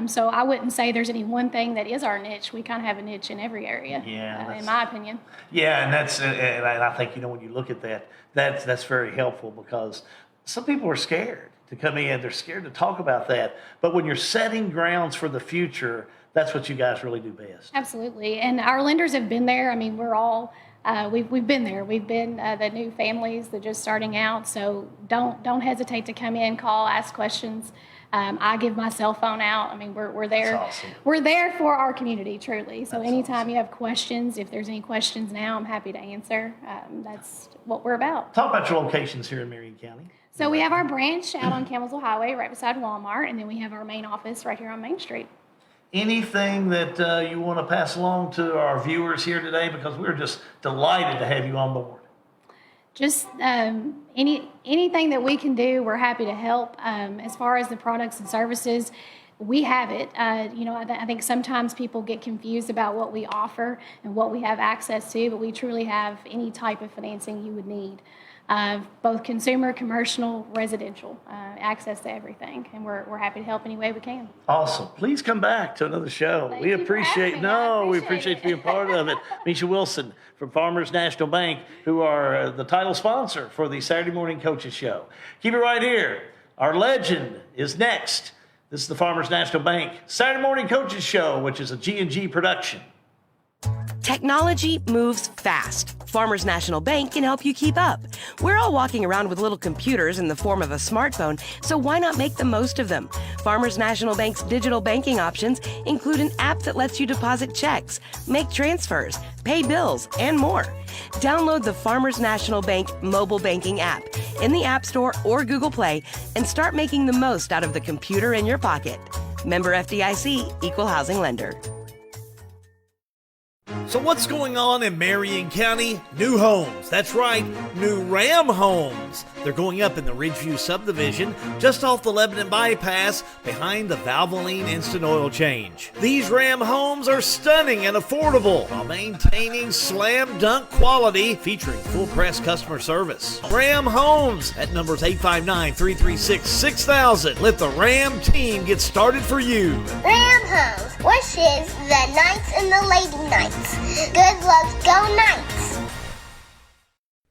S13: So I wouldn't say there's any one thing that is our niche. We kind of have a niche in every area, in my opinion.
S2: Yeah, and I think, when you look at that, that's very helpful, because some people are scared to come in. They're scared to talk about that. But when you're setting grounds for the future, that's what you guys really do best.
S13: Absolutely, and our lenders have been there. I mean, we're all we've been there. We've been the new families that are just starting out. So don't hesitate to come in, call, ask questions. I give my cell phone out. I mean, we're there.
S2: That's awesome.
S13: We're there for our community, truly. So
S2: That's
S13: anytime
S2: awesome.
S13: you have questions, if there's any questions now, I'm happy to answer. That's what we're about.
S2: Talk about your locations here in Marion County.
S13: So we have our branch out on Campbellsville Highway, right beside Walmart, and then we have our main office right here on Main Street.
S2: Anything that you want to pass along to our viewers here today, because we're just delighted to have you on board.
S13: Just anything that we can do, we're happy to help. As far as the products and services, we have it. I think sometimes people get confused about what we offer and what we have access to, but we truly have any type of financing you would need. Both consumer, commercial, residential, access to everything, and we're happy to help any way we can.
S2: Awesome. Please come back to another show.
S13: Thank
S2: We
S13: you for
S2: appreciate
S13: having me. I
S2: we
S13: appreciate
S2: appreciate you being part of it. Misha Wilson from Farmers National Bank, who are the title sponsor for the Saturday Morning Coaches Show. Keep it right here. Our legend is next. This is the Farmers National Bank Saturday Morning Coaches Show, which is a G&G production.
S10: Technology moves fast. Farmers National Bank can help you keep up. We're all walking around with little computers in the form of a smartphone, so why not make the most of them? Farmers National Bank's digital banking options include an app that lets you deposit checks, make transfers, pay bills, and more. Download the Farmers National Bank mobile banking app in the App Store or Google Play and start making the most out of the computer in your pocket. Member FDIC, Equal Housing Lender.
S2: So what's going on in Marion County? New homes. That's right, new Ram homes. They're going up in the Ridgeview subdivision, just off the Lebanon bypass, behind the Valvoline Instant Oil Change. These Ram homes are stunning and affordable while maintaining slam dunk quality, featuring full press customer service. Ram Homes at numbers 859-336-6000. Let the Ram team get started for you.
S4: Ram Homes wishes the Knights and the Lady Knights good luck, go Knights!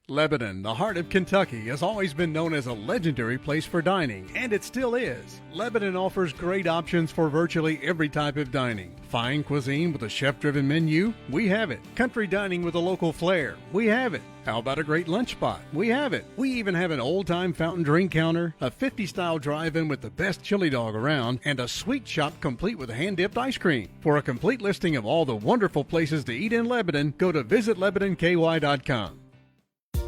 S7: Lebanon, the heart of Kentucky, has always been known as a legendary place for dining, and it still is. Lebanon offers great options for virtually every type of dining. Fine cuisine with a chef-driven menu? We have it. Country dining with a local flair? We have it. How about a great lunch spot? We have it. We even have an old-time fountain drink counter, a 50-style drive-in with the best chili dog around, and a sweet shop complete with hand-dipped ice cream. For a complete listing of all the wonderful places to eat in Lebanon, go to visitlebanonky.com.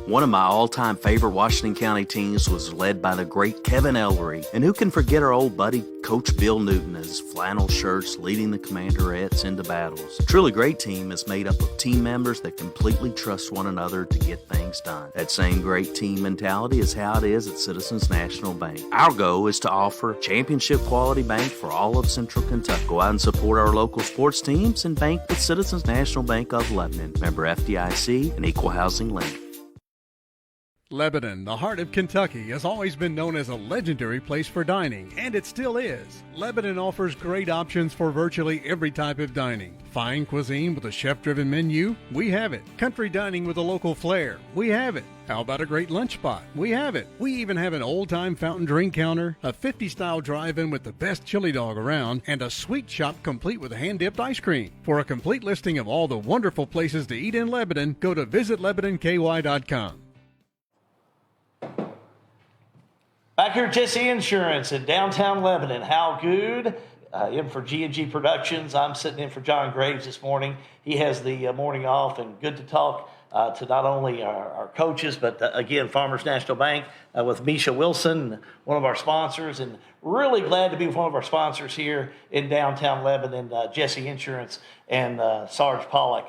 S11: One of my all-time favorite Washington County teams was led by the great Kevin Ellery. And who can forget our old buddy, Coach Bill Newton, and his flannel shirts leading the Commanderettes into battles. A truly great team is made up of team members that completely trust one another to get things done. That same great team mentality is how it is at Citizens National Bank. Our goal is to offer championship quality bank for all of Central Kentucky. Go out and support our local sports teams and bank with Citizens National Bank of Lebanon. Member FDIC and Equal Housing Lender.
S7: Lebanon, the heart of Kentucky, has always been known as a legendary place for dining, and it still is. Lebanon offers great options for virtually every type of dining. Fine cuisine with a chef-driven menu? We have it. Country dining with a local flair? We have it. How about a great lunch spot? We have it. We even have an old-time fountain drink counter, a 50-style drive-in with the best chili dog around, and a sweet shop complete with hand-dipped ice cream. For a complete listing of all the wonderful places to eat in Lebanon, go to visitlebanonky.com.
S2: Back here at Jesse Insurance in downtown Lebanon. Hal Good, in for G&G Productions. I'm sitting in for John Graves this morning. He has the morning off, and good to talk to not only our coaches, but again, Farmers National Bank with Misha Wilson, one of our sponsors, and really glad to be with one of our sponsors here in downtown Lebanon, Jesse Insurance, and Sarge Pollock,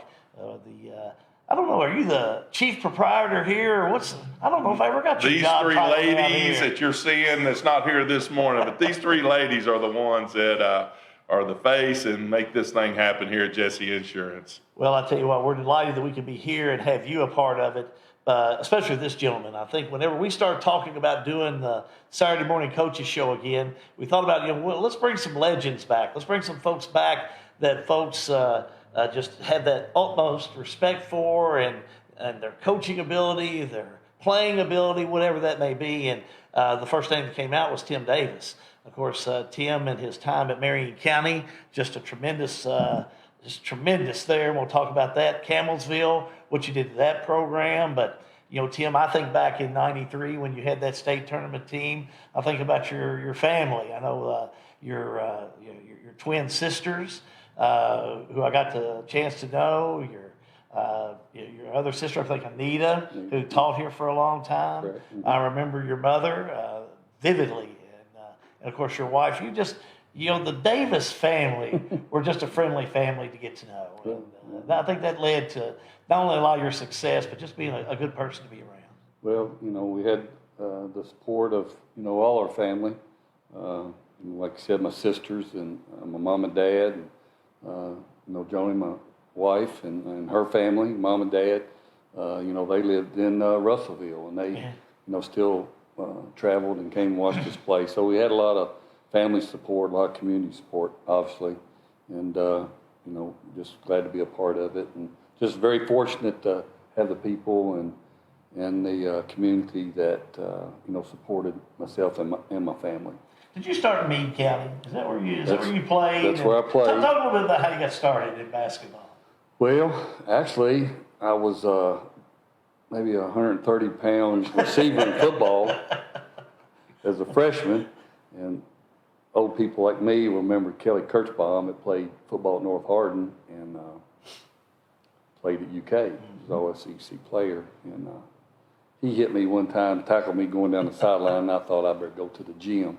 S2: I don't know, are you the chief proprietor here, or I don't know if I ever got your
S3: these
S2: job
S3: three
S2: title out
S3: ladies
S2: here.
S3: that you're seeing that's not here this morning, but these three ladies are the ones that are the face and make this thing happen here at Jesse Insurance.
S2: Well, I tell you what, we're delighted that we can be here and have you a part of it, especially this gentleman. I think whenever we start talking about doing the Saturday Morning Coaches Show again, we thought about, well, let's bring some legends back. Let's bring some folks back that folks just have that utmost respect for, and their coaching ability, their playing ability, whatever that may be. And the first name that came out was Tim Davis. Of course, Tim and his time at Marion County, just a tremendous there. We'll talk about that. Camelsville, what you did to that program. But, Tim, I think back in '93 when you had that state tournament team, I think about your family. I know your twin sisters, who I got the chance to know, your other sister, I think Anita, who taught here for a long time.
S14: Correct.
S2: I remember your mother vividly, and of course your wife. The Davis family were just a friendly family to get to know. And I think that led to not only a lot of your success, but just being a good person to be around.
S14: Well, we had the support of, all our family. Like I said, my sisters and my mom and dad, and, Joni, my wife, and her family, mom and dad, they lived in Russellville, and they, still traveled and came and watched us play. So we had a lot of family support, a lot of community support, obviously, and, just glad to be a part of it, and just very fortunate to have the people and the community that, supported myself and my family.
S2: Did you start in Meade County? Is that where you played?
S14: That's where I played.
S2: Talk a little bit about how you got started in basketball.
S14: Well, actually, I was maybe a 130-pound receiver in football as a freshman, and old people like me remember Kelly Kirchbaum that played football at North Hardin and played at UK. He was an SEC player, and he hit me one time, tackled me going down the sideline, and I thought I better go to the gym.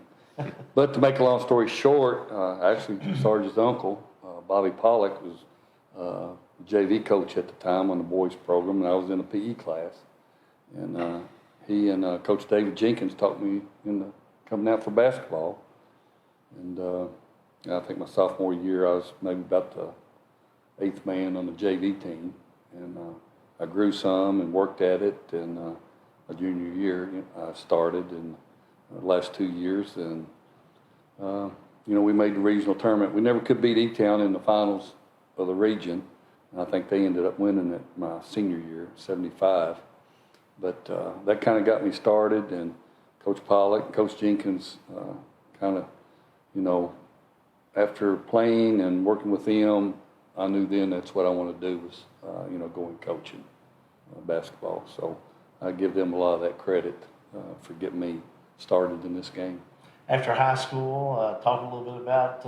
S14: But to make a long story short, actually Sarge's uncle, Bobby Pollock, was JV coach at the time on the boys program, and I was in a PE class. And he and Coach David Jenkins taught me coming out for basketball. And I think my sophomore year, I was maybe about the 8th man on the JV team. And I grew some and worked at it. And my junior year, I started in the last 2 years. And, we made the regional tournament. We never could beat E-Town in the finals of the region. And I think they ended up winning it my senior year, 75. But that kind of got me started. And Coach Pollock and Coach Jenkins kind of, after playing and working with them, I knew then that's what I wanted to do was, go and coaching basketball. So I give them a lot of that credit for getting me started in this game.
S2: After high school, talk a little bit about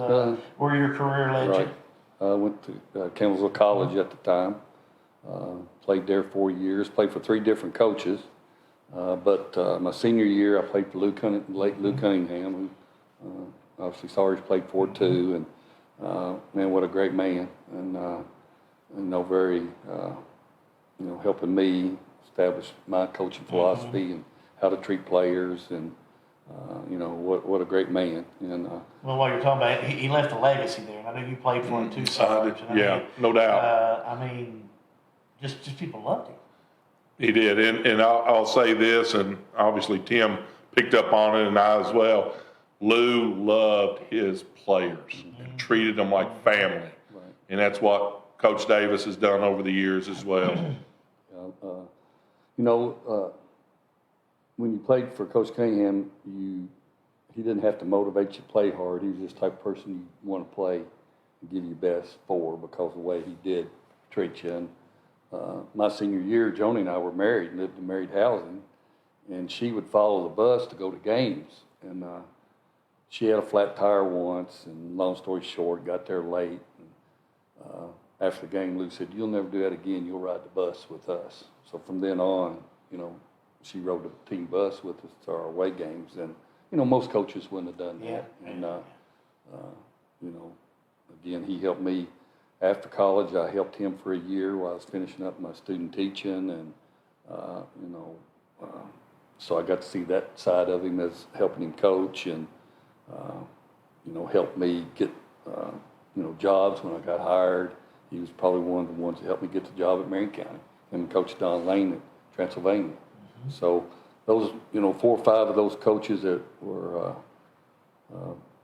S2: where your career led
S14: right.
S2: you.
S14: I went to Campbellsville College at the time. Played there 4 years. Played for 3 different coaches. But my senior year, I played for late Lou Cunningham, who obviously Sarge played for too. And man, what a great man! And very helping me establish my coaching philosophy and how to treat players and. What a great man. And
S2: well, while you're talking about it, he left a legacy there, and I know you played for him too, Sarge.
S3: No doubt.
S2: Just people loved him.
S3: He did, and I'll say this, and obviously Tim picked up on it, and I as well. Lou loved his players and treated them like family, and that's what Coach Davis has done over the years as well.
S14: When you played for Coach Cunningham, he didn't have to motivate you to play hard. He was just the type of person you want to play and give your best for because of the way he did treat you. And my senior year, Joni and I were married, lived in married housing, and she would follow the bus to go to games. And she had a flat tire once, and long story short, got there late. And, after the game, Lou said, "You'll never do that again. You'll ride the bus with us." So from then on, she rode the team bus with us to our away games, and most coaches wouldn't have done that. And again, he helped me after college. I helped him for a year while I was finishing up my student teaching, and so I got to see that side of him as helping him coach, and helped me get jobs when I got hired. He was probably one of the ones that helped me get the job at Marion County, and Coach Don Lane at Transylvania. So those, 4 or 5 of those coaches that were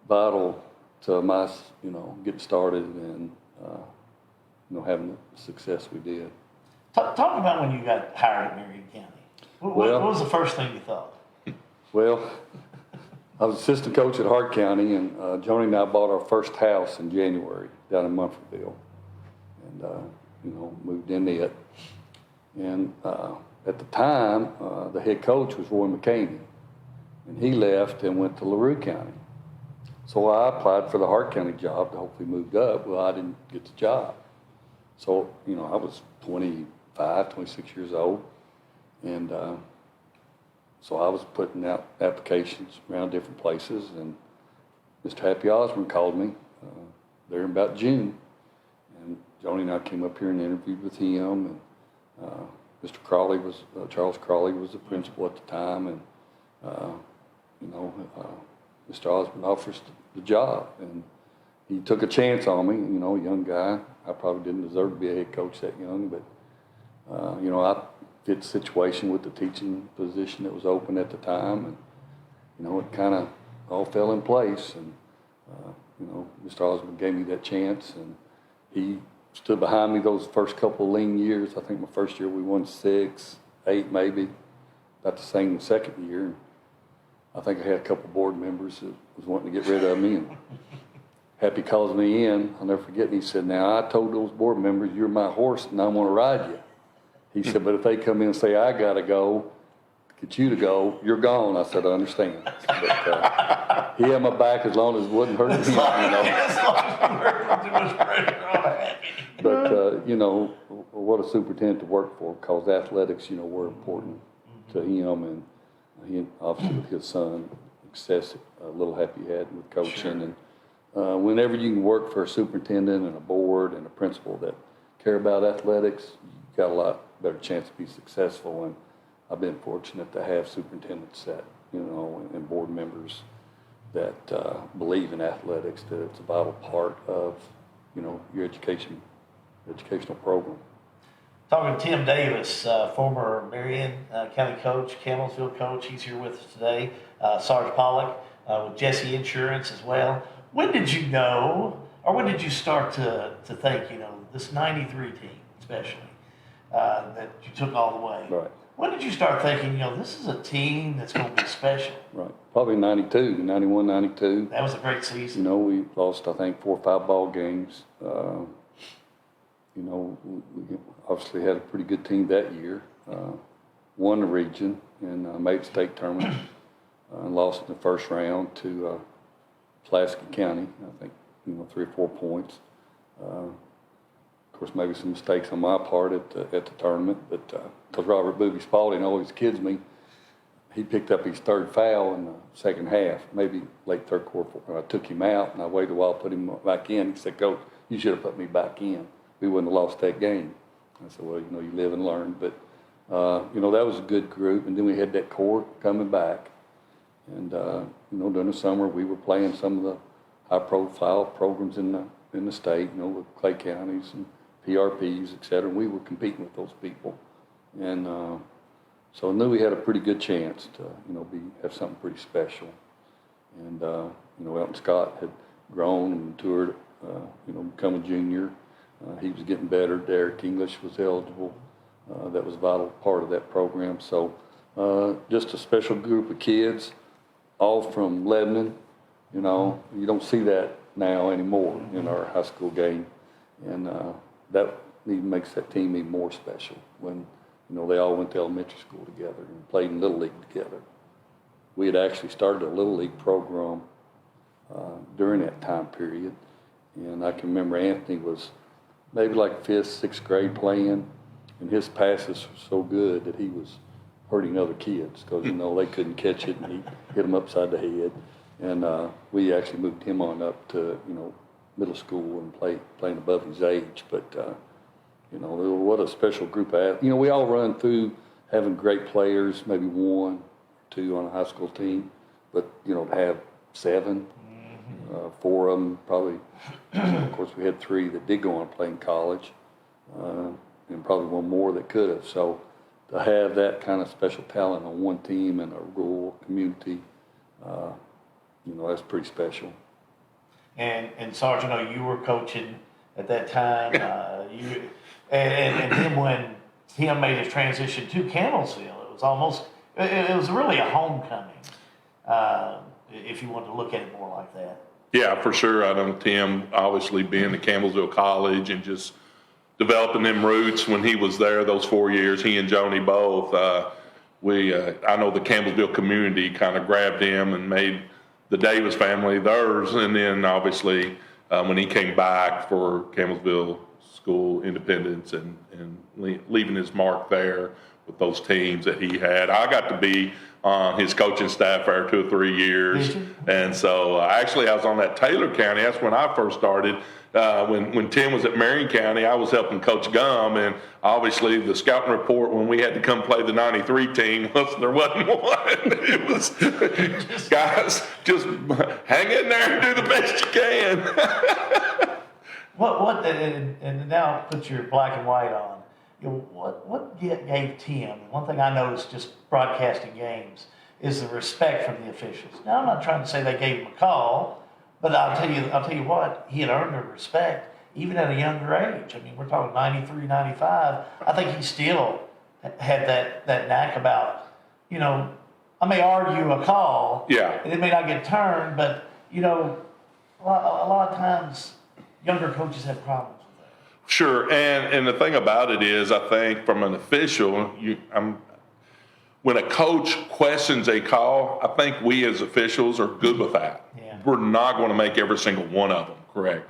S14: vital to my, getting started and, having the success we did.
S2: Talk about when you got hired at Marion County. What was the first thing you thought?
S14: Well, I was assistant coach at Hart County, and Joni and I bought our first house in January down in Munfordville, and moved into it. And at the time, the head coach was Roy McCamey, and he left and went to LaRue County. So I applied for the Hart County job to hopefully move up. Well, I didn't get the job. So, I was 25, 26 years old, and so I was putting out applications around different places, and Mr. Happy Osborne called me there in about June, and Joni and I came up here and interviewed with him, and Mr. Crawley was, Charles Crawley was the principal at the time, and, Mr. Osborne offered us the job, and he took a chance on me, a young guy. I probably didn't deserve to be a head coach that young, but, I fit the situation with the teaching position that was open at the time, and, it kind of all fell in place, and, Mr. Osborne gave me that chance, and he stood behind me those first couple of lean years. I think my first year we won 6, 8 maybe, about the same the second year. I think I had a couple board members that was wanting to get rid of me, and Happy calls me in. I'll never forget. He said, "Now I told those board members you're my horse and I want to ride you." He said, "But if they come in and say I got to go, get you to go, you're gone." I said, "I understand." But he had my back as long as it wasn't hurting him. But you know, what a superintendent to work for, because athletics, you know, were important to him, and he obviously with his son, excessive little help he had with coaching. And whenever you can work for a superintendent and a board and a principal that care about athletics, you got a lot better chance to be successful. And I've been fortunate to have superintendents that, you know, and board members that believe in athletics, that it's a vital part of, you know, your educational program.
S2: Talking to Tim Davis, former Marion County coach, Campbellsville coach. He's here with us today. Sarge Pollock with Jesse Insurance as well. When did you know, or when did you start to think, you know, this 93 team especially, that you took all the way?
S14: Right.
S2: When did you start thinking, you know, this is a team that's going to be special?
S14: Right. Probably 92, 91, 92.
S2: That was a great season.
S14: You know, we lost, I think, 4 or 5 ball games. You know, we obviously had a pretty good team that year. Won the region and made the state tournament. And lost in the first round to Pulaski County, I think, you know, 3 or 4 points. Of course, maybe some mistakes on my part at the tournament, but because Robert Booby Spalding always kids me, he picked up his 3rd foul in the second half, maybe late 3rd quarter. I took him out, and I waited a while, put him back in. He said, "Coach, you should have put me back in. We wouldn't have lost that game." I said, "Well, you know, you live and learn." But, you know, that was a good group. And then we had that core coming back. And, you know, during the summer, we were playing some of the high-profile programs in the state, you know, with Clay Counties and PRPs, et cetera. And we were competing with those people. And so I knew we had a pretty good chance to, you know, have something pretty special. And, you know, Elton Scott had grown and matured, you know, become a junior. He was getting better. Derek English was eligible. That was a vital part of that program. So just a special group of kids, all from Lebanon. You know, you don't see that now anymore in our high school game. And that even makes that team even more special when, you know, they all went to elementary school together and played in Little League together. We had actually started a Little League program during that time period. And I can remember Anthony was maybe like 5th, 6th grade playing, and his passes were so good that he was hurting other kids because, you know, they couldn't catch it, and he hit them upside the head. And we actually moved him on up to, you know, middle school and playing above his age. But, you know, what a special group of athletes. You know, we all run through having great players, maybe 1 or 2 on a high school team, but, you know, to have 7, 4 of them probably, of course, we had 3 that did go on to play in college, and probably 1 more that could have. So to have that kind of special talent on one team in a rural community, you know, that's pretty special.
S2: And Sarge, I know you were coaching at that time. And then when Tim made his transition to Campbellsville, it was really a homecoming, if you wanted to look at it more like that.
S3: Yeah, for sure. I know Tim, obviously being at Campbellsville College and just developing them roots when he was there those 4 years, he and Joni both, I know the Campbellsville community kind of grabbed him and made the Davis family theirs. And then obviously when he came back for Campbellsville School Independence and leaving his mark there with those teams that he had, I got to be on his coaching staff for 2 or 3 years. And so actually I was on that Taylor County. That's when I first started. When Tim was at Marion County, I was helping Coach Gum, and obviously the scouting report when we had to come play the 93 team, there wasn't one. It was, guys, just hang in there and do the best you can.
S2: And now put your black and white on. You know, what gave Tim, one thing I noticed just broadcasting games, is the respect from the officials. Now, I'm not trying to say they gave him a call, but I'll tell you what, he had earned their respect even at a younger age. I mean, we're talking 93, 95. I think he still had that knack about, you know, I may argue a call,
S3: yeah,
S2: and it may not get turned, but, you know, a lot of times younger coaches have problems with that.
S3: Sure, and the thing about it is, I think from an official, when a coach questions a call, I think we as officials are good with that.
S2: Yeah.
S3: We're not going to make every single one of them correct.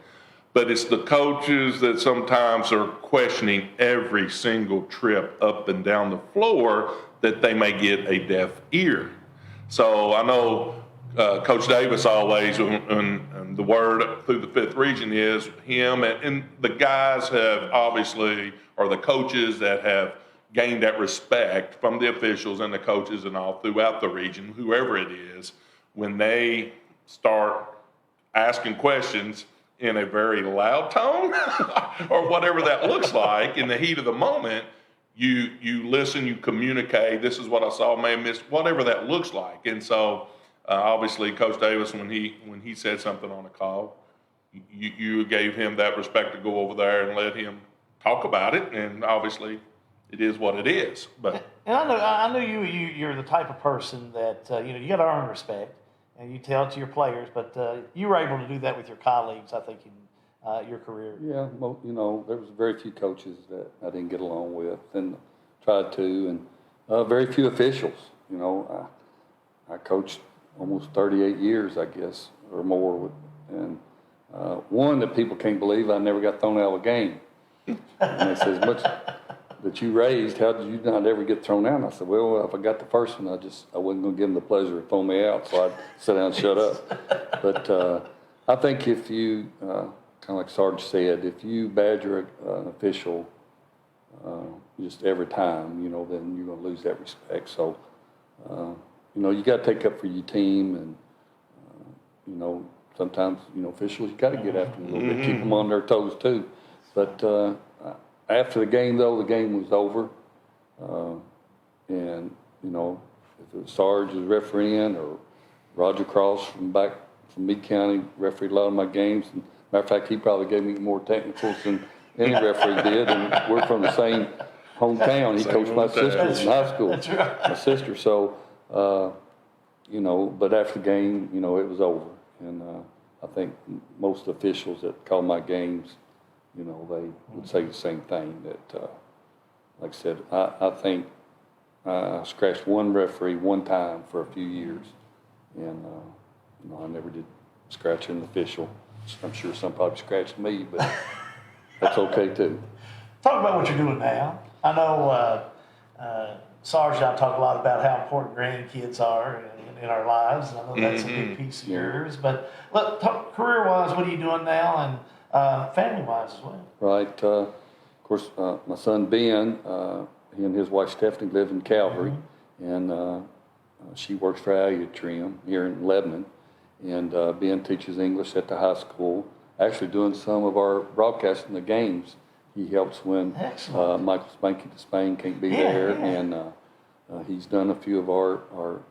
S3: But it's the coaches that sometimes are questioning every single trip up and down the floor that they may get a deaf ear. So I know Coach Davis always, and the word through the 5th region is him and the guys have obviously, or the coaches that have gained that respect from the officials and the coaches and all throughout the region, whoever it is, when they start asking questions in a very loud tone or whatever that looks like in the heat of the moment, you listen, you communicate, this is what I saw, may have missed, whatever that looks like. And so obviously Coach Davis, when he said something on a call, you gave him that respect to go over there and let him talk about it. And obviously it is what it is. But
S2: and I know you're the type of person that you got to earn respect, and you tell it to your players. But you were able to do that with your colleagues, I think, in your career.
S14: Yeah, well, there was very few coaches that I didn't get along with, and tried to, and very few officials. I coached almost 38 years, I guess, or more, and one that people can't believe, I never got thrown out of a game. And they said, as much that you raised, how did you not ever get thrown out? And I said, well, if I got the first one, I wasn't going to give them the pleasure of throwing me out, so I'd sit down and shut up. But I think if you, kind of like Sarge said, if you badger an official just every time, then you're going to lose that respect. So, you got to take up for your team, and, sometimes, officials, you got to get after them a little bit, keep them on their toes too. But after the game, though, the game was over. And, if it was Sarge as refereeing or Roger Cross from Meade County refereed a lot of my games. And matter of fact, he probably gave me more technicals than any referee did. And we're from the same hometown. He coached my sister in high school.
S2: That's right.
S14: My sister. So, but after the game, it was over. And I think most officials that call my games, they would say the same thing, that, like I said, I think I scratched one referee one time for a few years, and I never did scratch an official. I'm sure some probably scratched me, but that's okay too.
S2: Talk about what you're doing now. I know Sarge and I talk a lot about how important grandkids are in our lives. I know that's a big piece of yours. But career-wise, what are you doing now, and family-wise as well?
S14: Right. Of course, my son Ben, he and his wife Stephanie live in Calvary, and she works for Alia Trim here in Lebanon. And Ben teaches English at the high school, actually doing some of our broadcasting the games. He helps when Michael Spanky to Spain can't be there, and he's done a few of our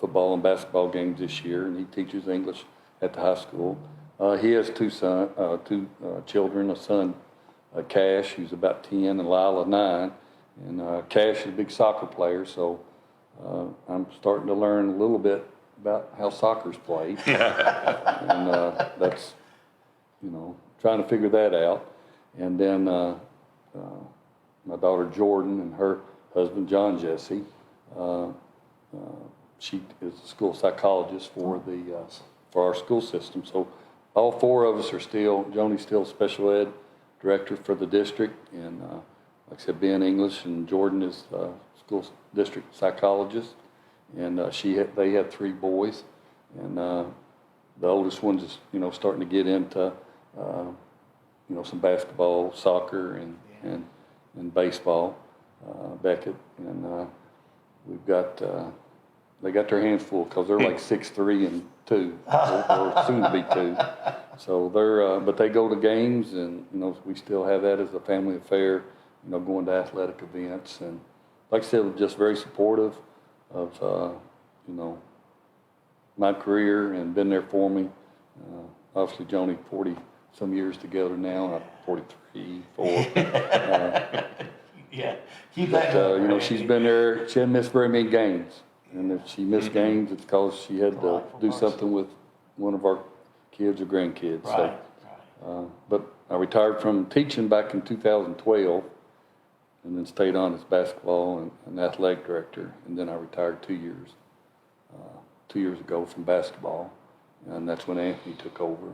S14: football and basketball games this year, and he teaches English at the high school. He has two children, a son, Cash, who's about 10, and Lila, 9. And Cash is a big soccer player, so I'm starting to learn a little bit about how soccer's played. And that's, trying to figure that out. And then my daughter Jordan and her husband John Jesse, she is a school psychologist for our school system. So all four of us are still, Joni's still special ed director for the district, and like I said, Ben English, and Jordan is school district psychologist, and they have 3 boys, and the oldest one's is starting to get into some basketball, soccer, and baseball, Beckett, and we've got they got their hands full because they're like 6'3" and 2, or soon to be 2. So they're, but they go to games, and we still have that as a family affair. Going to athletic events, and like I said, just very supportive of my career, and been there for me. Obviously, Joni, 40 some years together now. I'm 43, 4.
S2: Yeah, keep that going.
S14: She's been there. She hasn't missed very many games, and if she missed games, it's because she had to do something with one of our kids or grandkids.
S2: Right.
S14: But I retired from teaching back in 2012, and then stayed on as basketball and athletic director. And then I retired 2 years ago from basketball, and that's when Anthony took over.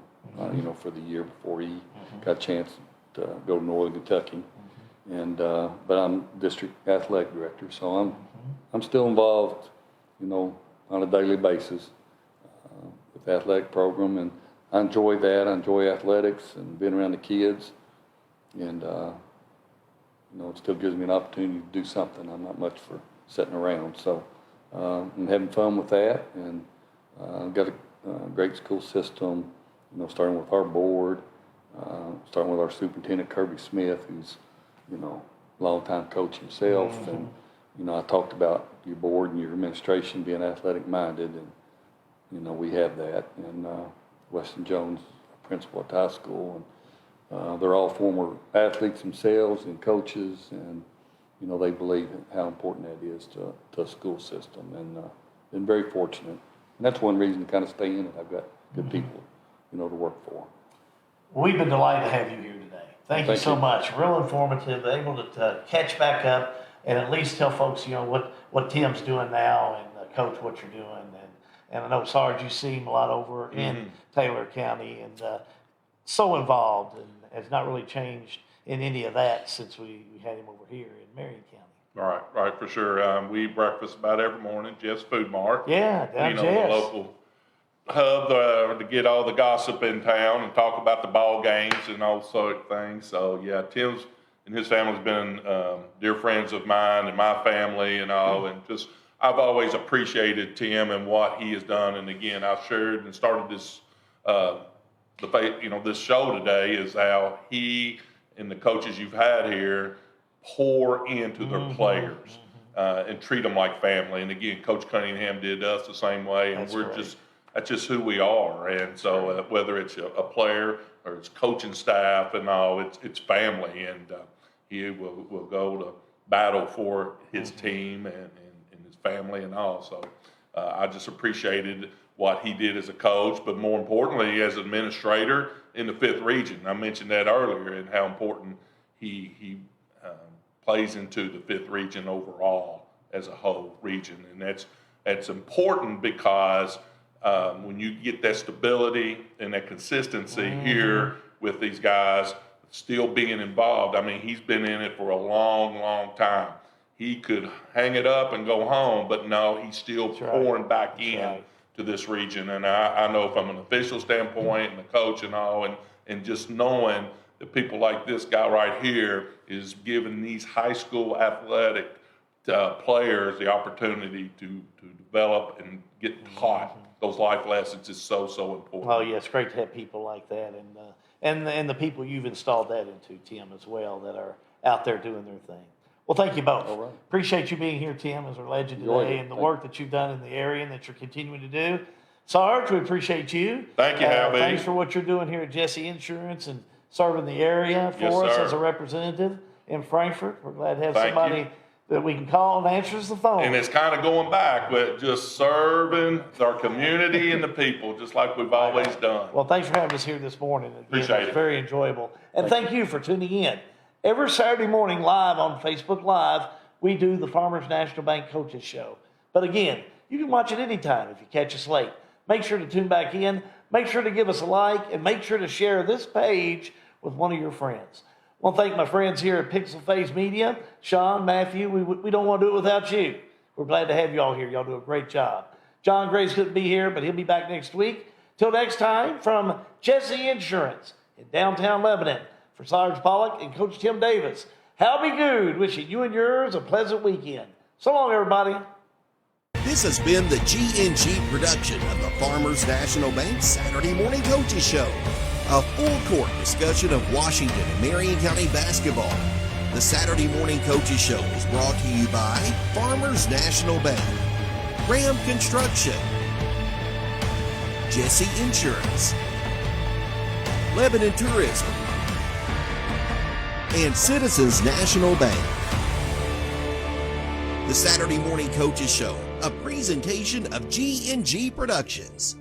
S14: For the year before he got a chance to go to Northern Kentucky. And but I'm district athletic director, so I'm still involved, on a daily basis with the athletic program, and I enjoy that. I enjoy athletics and being around the kids, and it still gives me an opportunity to do something. I'm not much for sitting around, so I'm having fun with that, and got a great school system. Starting with our board, starting with our superintendent Kirby Smith, who's long-time coach himself, and I talked about your board and your administration being athletic-minded, and we have that. And Weston Jones, principal at high school, and they're all former athletes themselves and coaches, and they believe how important that is to a school system, and been very fortunate. And that's one reason to kind of stay in it. I've got good people, to work for.
S2: We've been delighted to have you here today. Thank you so much. Real informative, able to catch back up and at least tell folks, what Tim's doing now, and Coach, what you're doing. And I know, Sarge, you see him a lot over in Taylor County, and so involved, and has not really changed in any of that since we had him over here in Marion County.
S3: Right, for sure. We eat breakfast about every morning, Jeff's Food Mart.
S2: Yeah, down
S3: the
S2: Jeff's.
S3: local hub to get all the gossip in town and talk about the ball games and all sort of things. So yeah, Tim's and his family's been dear friends of mine and my family and all, and just I've always appreciated Tim and what he has done. And again, I shared and started this this show today is how he and the coaches you've had here pour into their players and treat them like family. And again, Coach Cunningham did us the same way, and that's just who we are. And so whether it's a player or it's coaching staff and all, it's family, and he will go to battle for his team and his family and all. So I just appreciated what he did as a coach, but more importantly, as an administrator in the 5th region. I mentioned that earlier, and how important he plays into the 5th region overall as a whole region. And that's important because when you get that stability and that consistency here with these guys still being involved. I mean, he's been in it for a long, long time. He could hang it up and go home, but no, he's still pouring back in to this region. And I know from an official standpoint and the coach and all, and just knowing that people like this guy right here is giving these high school athletic players the opportunity to develop and get taught those life lessons is so important.
S2: Well, yeah, it's great to have people like that, and the people you've installed that into, Tim, as well, that are out there doing their thing. Well, thank you both.
S14: All right.
S2: Appreciate you being here, Tim, as our legend
S14: Enjoy
S2: today,
S14: it.
S2: and the work that you've done in the area and that you're continuing to do. Sarge, we appreciate you.
S3: Thank you, Hal B.
S2: Thanks for what you're doing here at Jesse Insurance and serving the area for
S3: Yes,
S2: us
S3: sir.
S2: as a representative in Frankfort. We're glad to have
S3: Thank
S2: somebody
S3: you.
S2: that we can call and answers the phone.
S3: And it's kind of going back with just serving our community and the people, just like we've always done.
S2: Well, thanks for having us here this morning. Again,
S3: Appreciate
S2: it's
S3: it.
S2: very enjoyable. And thank you for tuning in. Every Saturday morning live on Facebook Live, we do the Farmers National Bank Coaches Show. But again, you can watch it anytime if you catch us late. Make sure to tune back in. Make sure to give us a like, and make sure to share this page with one of your friends. I want to thank my friends here at Pixel Face Media. Sean, Matthew, we don't want to do it without you. We're glad to have you all here. Y'all do a great job. John Grace couldn't be here, but he'll be back next week. Till next time, from Jesse Insurance in downtown Lebanon, for Sarge Pollock and Coach Tim Davis, Hal be good, wishing you and yours a pleasant weekend. So long, everybody.
S1: This has been the G&G production of the Farmers National Bank Saturday Morning Coaches Show. A full-court discussion of Washington and Marion County basketball. The Saturday Morning Coaches Show is brought to you by Farmers National Bank, Graham Construction, Jesse Insurance, Lebanon Tourism, and Citizens National Bank. The Saturday Morning Coaches Show, a presentation of G&G Productions.